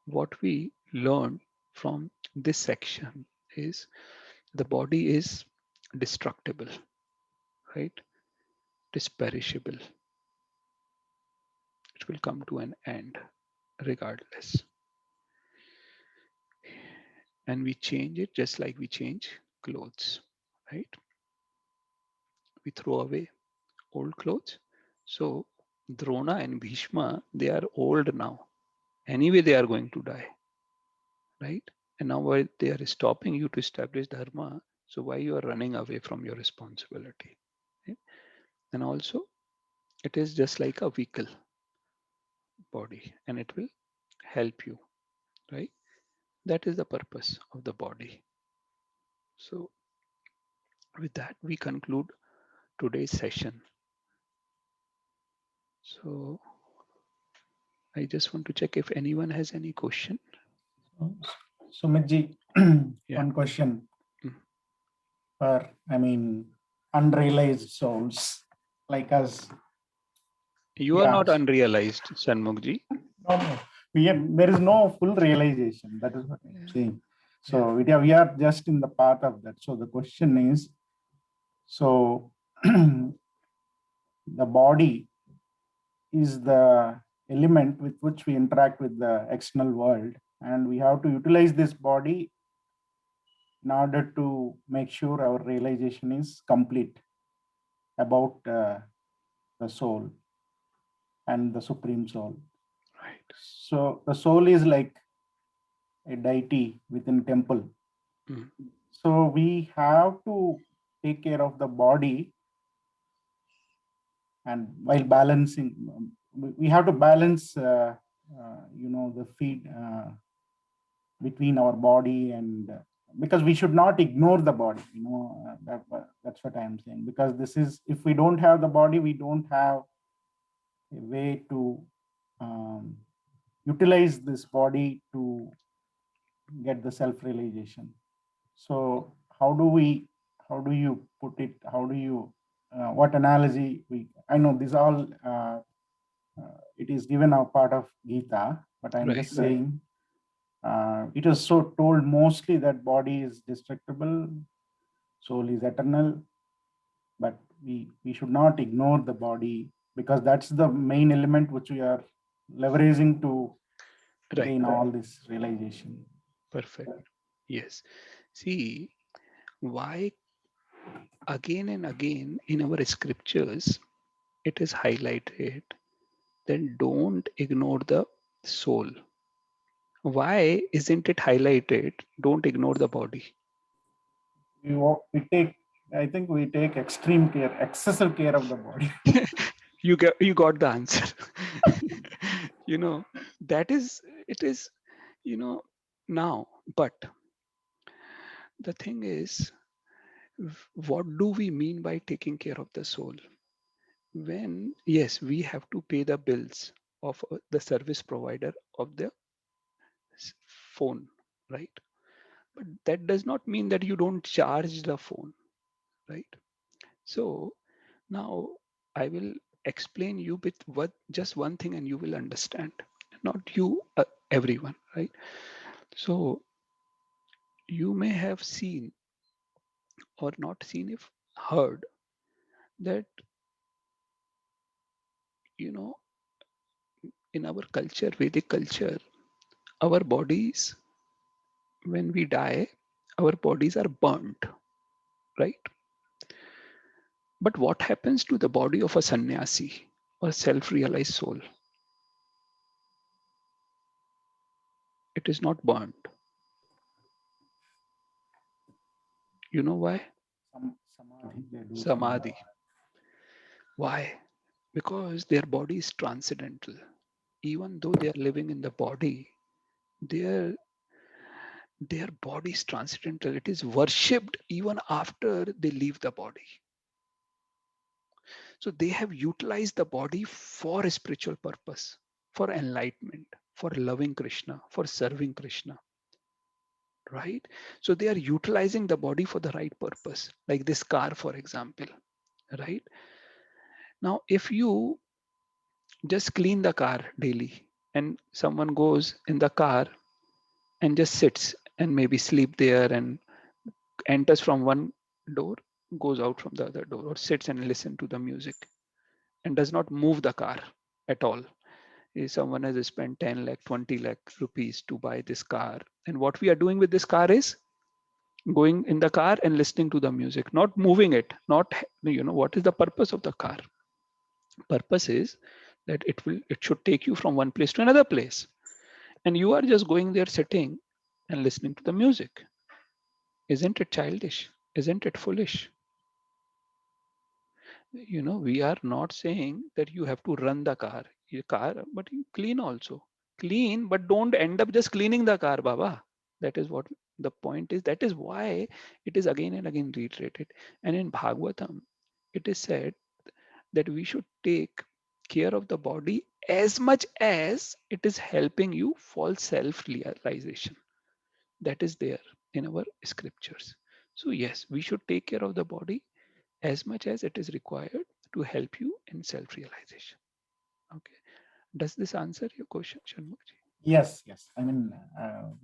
Speaker 1: what we learn from this section is the body is destructible, right? It is perishable. It will come to an end regardless. And we change it just like we change clothes, right? We throw away old clothes. So Drona and Bhishma, they are old now. Anyway, they are going to die, right? And now while they are stopping you to establish dharma, so why you are running away from your responsibility? Right? And also, it is just like a vehicle body, and it will help you, right? That is the purpose of the body. So with that, we conclude today's session. So I just want to check if anyone has any question.
Speaker 3: Sumitji,
Speaker 1: Yeah.
Speaker 3: one question
Speaker 1: Mm.
Speaker 3: for, unrealized souls like us.
Speaker 1: You are not unrealized, Shanmukji.
Speaker 3: No. There is no full realization. That is what I'm saying. So we are just in the path of that. So the question is, so the body is the element with which we interact with the external world, and we have to utilize this body in order to make sure our realization is complete about the soul and the supreme soul.
Speaker 1: Right.
Speaker 3: So the soul is like a deity within temple.
Speaker 1: Mm.
Speaker 3: So we have to take care of the body, and while balancing, we have to balance, the feed between our body and because we should not ignore the body. That's what I'm saying. Because this is, if we don't have the body, we don't have a way to utilize this body to get the self-realization. So how do you put it? How do you, what analogy I know these all, it is given a part of Gita, but I'm just saying, it is so told mostly that body is destructible, soul is eternal, but we should not ignore the body, because that's the main element which we are leveraging to gain all this realization.
Speaker 1: Perfect. Yes. See, why again and again in our scriptures it is highlighted that don't ignore the soul. Why isn't it highlighted? Don't ignore the body.
Speaker 3: I think we take extreme care, excessive care of the body.
Speaker 1: You got the answer. That is, it is, now. But the thing is, what do we mean by taking care of the soul? When, yes, we have to pay the bills of the service provider of the phone, right? But that does not mean that you don't charge the phone, right? So now I will explain you with just one thing and you will understand. Not you, everyone, right? So you may have seen or not seen, if heard that, you know, in our culture, Vedic culture, our bodies, when we die, our bodies are burnt, right? But what happens to the body of a sannyasi or self-realized soul? It is not burnt. You know why?
Speaker 3: Samadhi, they do
Speaker 1: Samadhi. Why? Because their body is transcendental. Even though they are living in the body, their body is transcendental. It is worshipped even after they leave the body. So they have utilized the body for a spiritual purpose, for enlightenment, for loving Krishna, for serving Krishna, right? So they are utilizing the body for the right purpose, like this car, for example, right? Now, if you just clean the car daily and someone goes in the car and just sits and maybe sleep there and enters from one door, goes out from the other door, or sits and listen to the music and does not move the car at all. If someone has spent 10 lakh, 20 lakh rupees to buy this car, and what we are doing with this car is going in the car and listening to the music, not moving it, not, what is the purpose of the car? Purpose is that it should take you from one place to another place, and you are just going there sitting and listening to the music. Isn't it childish? Isn't it foolish? We are not saying that you have to run the car, but you clean also. Clean, but don't end up just cleaning the car, Baba. That is what the point is. That is why it is again and again reiterated. And in Bhagavatam, it is said that we should take care of the body as much as it is helping you for self-realization. That is there in our scriptures. So yes, we should take care of the body as much as it is required to help you in self-realization. Okay. Does this answer your question, Shanmukji?
Speaker 3: Yes, yes. I mean,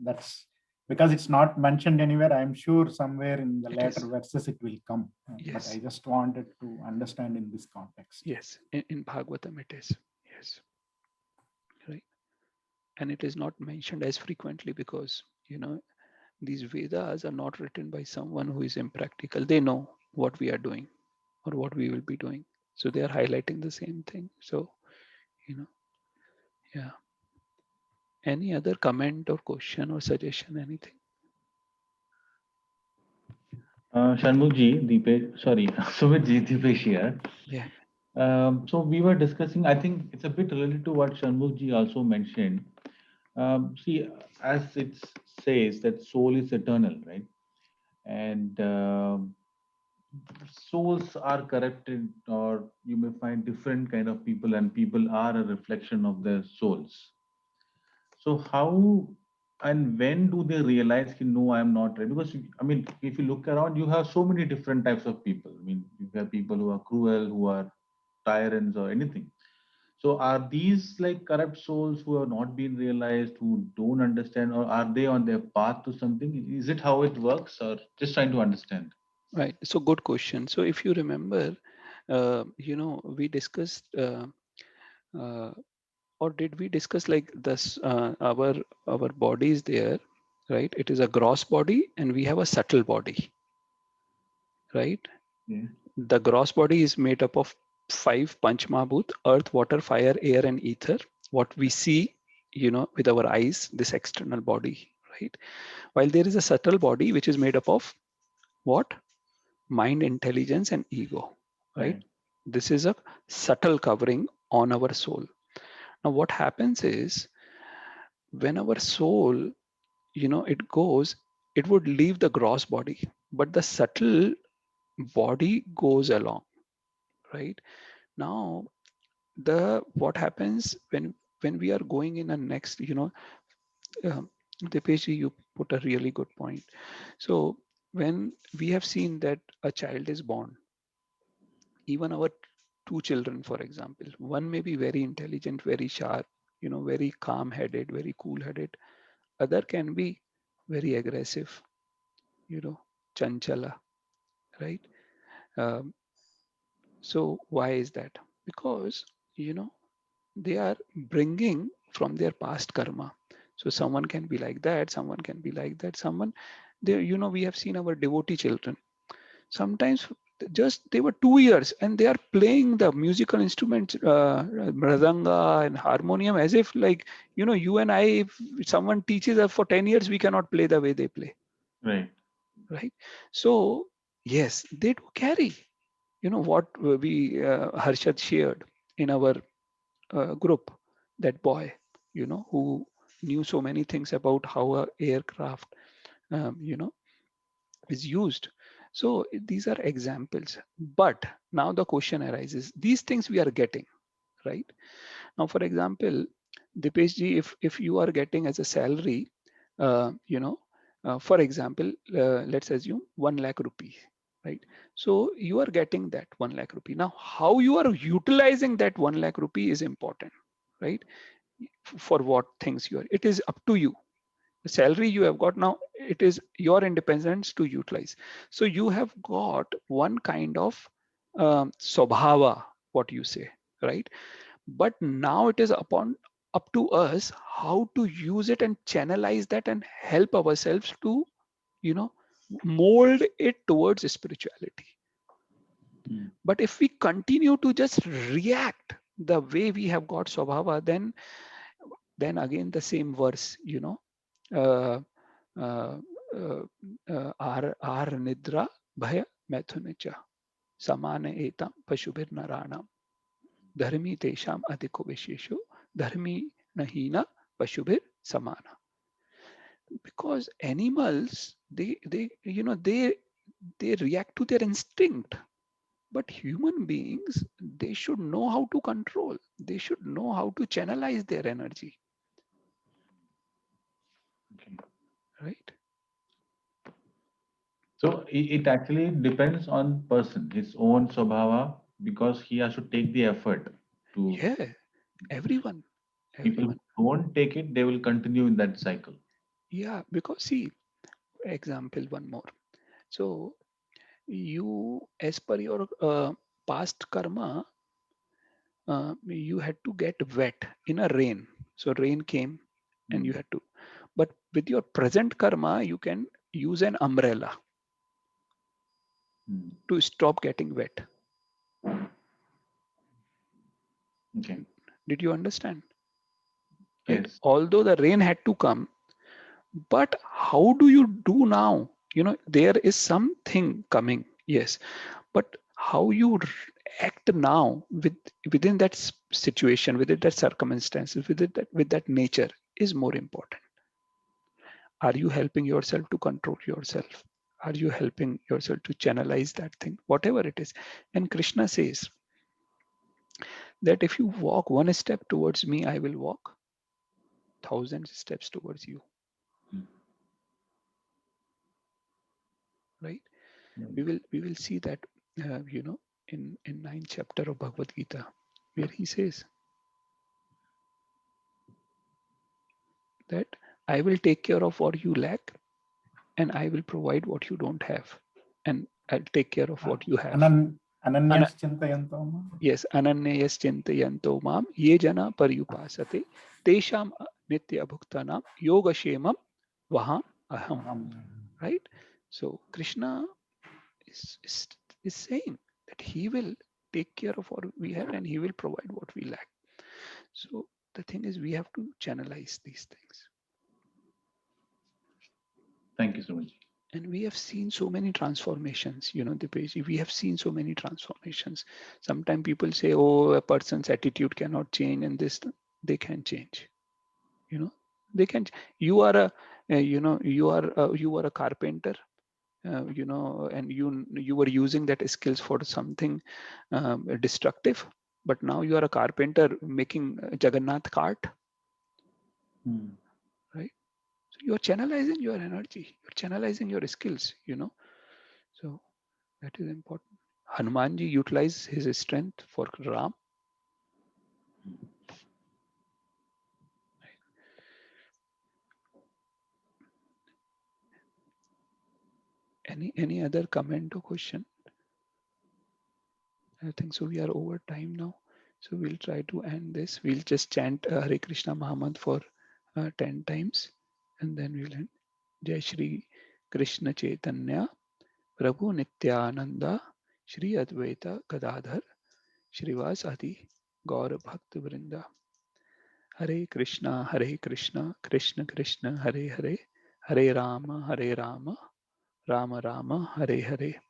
Speaker 3: that's because it's not mentioned anywhere. I'm sure somewhere in the
Speaker 1: It
Speaker 3: later
Speaker 1: is.
Speaker 3: verses it will come. But
Speaker 1: Yes.
Speaker 3: I just wanted to understand in this context.
Speaker 1: Yes. In Bhagavatam it is. Yes. Right. And it is not mentioned as frequently because, these Vedas are not written by someone who is impractical. They know what we are doing or what we will be doing. So they are highlighting the same thing. So, yeah. Any other comment or question or suggestion, anything?
Speaker 5: Shanmukji, Deepesh, sorry, Sumitji, Deepesh here.
Speaker 1: Yeah.
Speaker 5: So we were discussing, I think it's a bit related to what Shanmukji also mentioned. See, as it says that soul is eternal, right? And souls are corrupted, or you may find different kind of people, and people are a reflection of their souls. So how and when do they realize, no, I am not right? Because I mean, if you look around, you have so many different types of people. I mean, you have people who are cruel, who are tyrants, or anything. So are these like corrupt souls who have not been realized, who don't understand, or are they on their path to something? Is it how it works, or just trying to understand?
Speaker 1: Right. So good question. So if you remember, we discussed, uh, or did we discuss like this? Our body is there, right? It is a gross body, and we have a subtle body, right?
Speaker 5: Yeah.
Speaker 1: The gross body is made up of 5 Panchmabhut: earth, water, fire, air, and ether. What we see, with our eyes, this external body, right? While there is a subtle body which is made up of what? Mind, intelligence, and ego, right?
Speaker 5: Right.
Speaker 1: This is a subtle covering on our soul. Now, what happens is when our soul, it would leave the gross body, but the subtle body goes along, right? Now, what happens when we are going in a next, Dipesh, you put a really good point. So when we have seen that a child is born, even our 2 children, for example, one may be very intelligent, very sharp, very calm headed, very cool headed. Other can be very aggressive, chanchala, right? Um, so why is that? Because, they are bringing from their past karma. So someone can be like that, someone can be like that, someone, we have seen our devotee children. Sometimes just they were 2 years and they are playing the musical instruments, mridanga and harmonium, as if like, you and I, if someone teaches us for 10 years, we cannot play the way they play,
Speaker 5: Right.
Speaker 1: right? So yes, they do carry, what we Harshad shared in our group, that boy, who knew so many things about how a aircraft, um, you know, is used. So these are examples. But now the question arises, these things we are getting, right? Now, for example, Dipesh ji, if you are getting as a salary, for example, let's assume 1 lakh rupees, right? So you are getting that 1 lakh rupee. Now, how you are utilizing that 1 lakh rupee is important, right? For what things you are, it is up to you. The salary you have got now, it is your independence to utilize. So you have got one kind of swabhava, what you say, right? But now it is up to us how to use it and channelize that and help ourselves to, you know, mold it towards spirituality. But if we continue to just react the way we have got swabhava, then again the same verse, uh, uh, ar nidra bhaya maithunicha samana etam pashubir naranam dharmi tesham adhiko vishesho dharmi nahina pashubir samana. Because animals, they react to their instinct. But human beings, they should know how to control. They should know how to channelize their energy,
Speaker 5: Okay.
Speaker 1: right?
Speaker 5: So it actually depends on person, his own swabhava, because he has to take the effort to.
Speaker 1: Yeah, everyone,
Speaker 5: People
Speaker 1: everyone.
Speaker 5: who don't take it, they will continue in that cycle.
Speaker 1: Yeah, because see, example one more. So you, as per your past karma, you had to get wet in a rain. So rain came and you had to. But with your present karma, you can use an umbrella to stop getting wet.
Speaker 5: Okay.
Speaker 1: Did you understand? Right?
Speaker 5: Yes.
Speaker 1: Although the rain had to come, but how do you do now? There is something coming, yes, but how you act now within that situation, within that circumstances, with that nature is more important. Are you helping yourself to control yourself? Are you helping yourself to channelize that thing, whatever it is? And Krishna says that if you walk one step towards me, I will walk 1,000 steps towards you. Right? We will see that in 9th chapter of Bhagavad Gita, where he says that I will take care of what you lack, and I will provide what you don't have, and I'll take care of what you have.
Speaker 3: Ananyas chintayanto mam.
Speaker 1: Yes, ananyas chintayanto mam ye jana paryupasate tesham nitya bhuktanam yogashemam vaham aham. Right? So Krishna is saying that he will take care of what we have and he will provide what we lack. So the thing is, we have to channelize these things.
Speaker 5: Thank you so much.
Speaker 1: And we have seen so many transformations, Dipesh, we have seen so many transformations. Sometimes people say, oh, a person's attitude cannot change, and this, they can change. They can. You are a carpenter, and you were using that skills for something destructive, but now you are a carpenter making Jagannath cart, right? So you are channelizing your energy, you're channelizing your skills, so that is important. Hanumanji utilized his strength for Ram. Any other comment or question? I think so. We are over time now, so we'll try to end this. We'll just chant Hare Krishna Mahamad for 10 times, and then we'll end. Jai Shri Krishna Chaitanya Prabhu Nityananda Shri Advaita Gadadhar Shrivas Adi Gaur Bhakta Vrinda. Hare Krishna Krishna Krishna Hare Hare Hare Rama Rama Rama Hare Hare.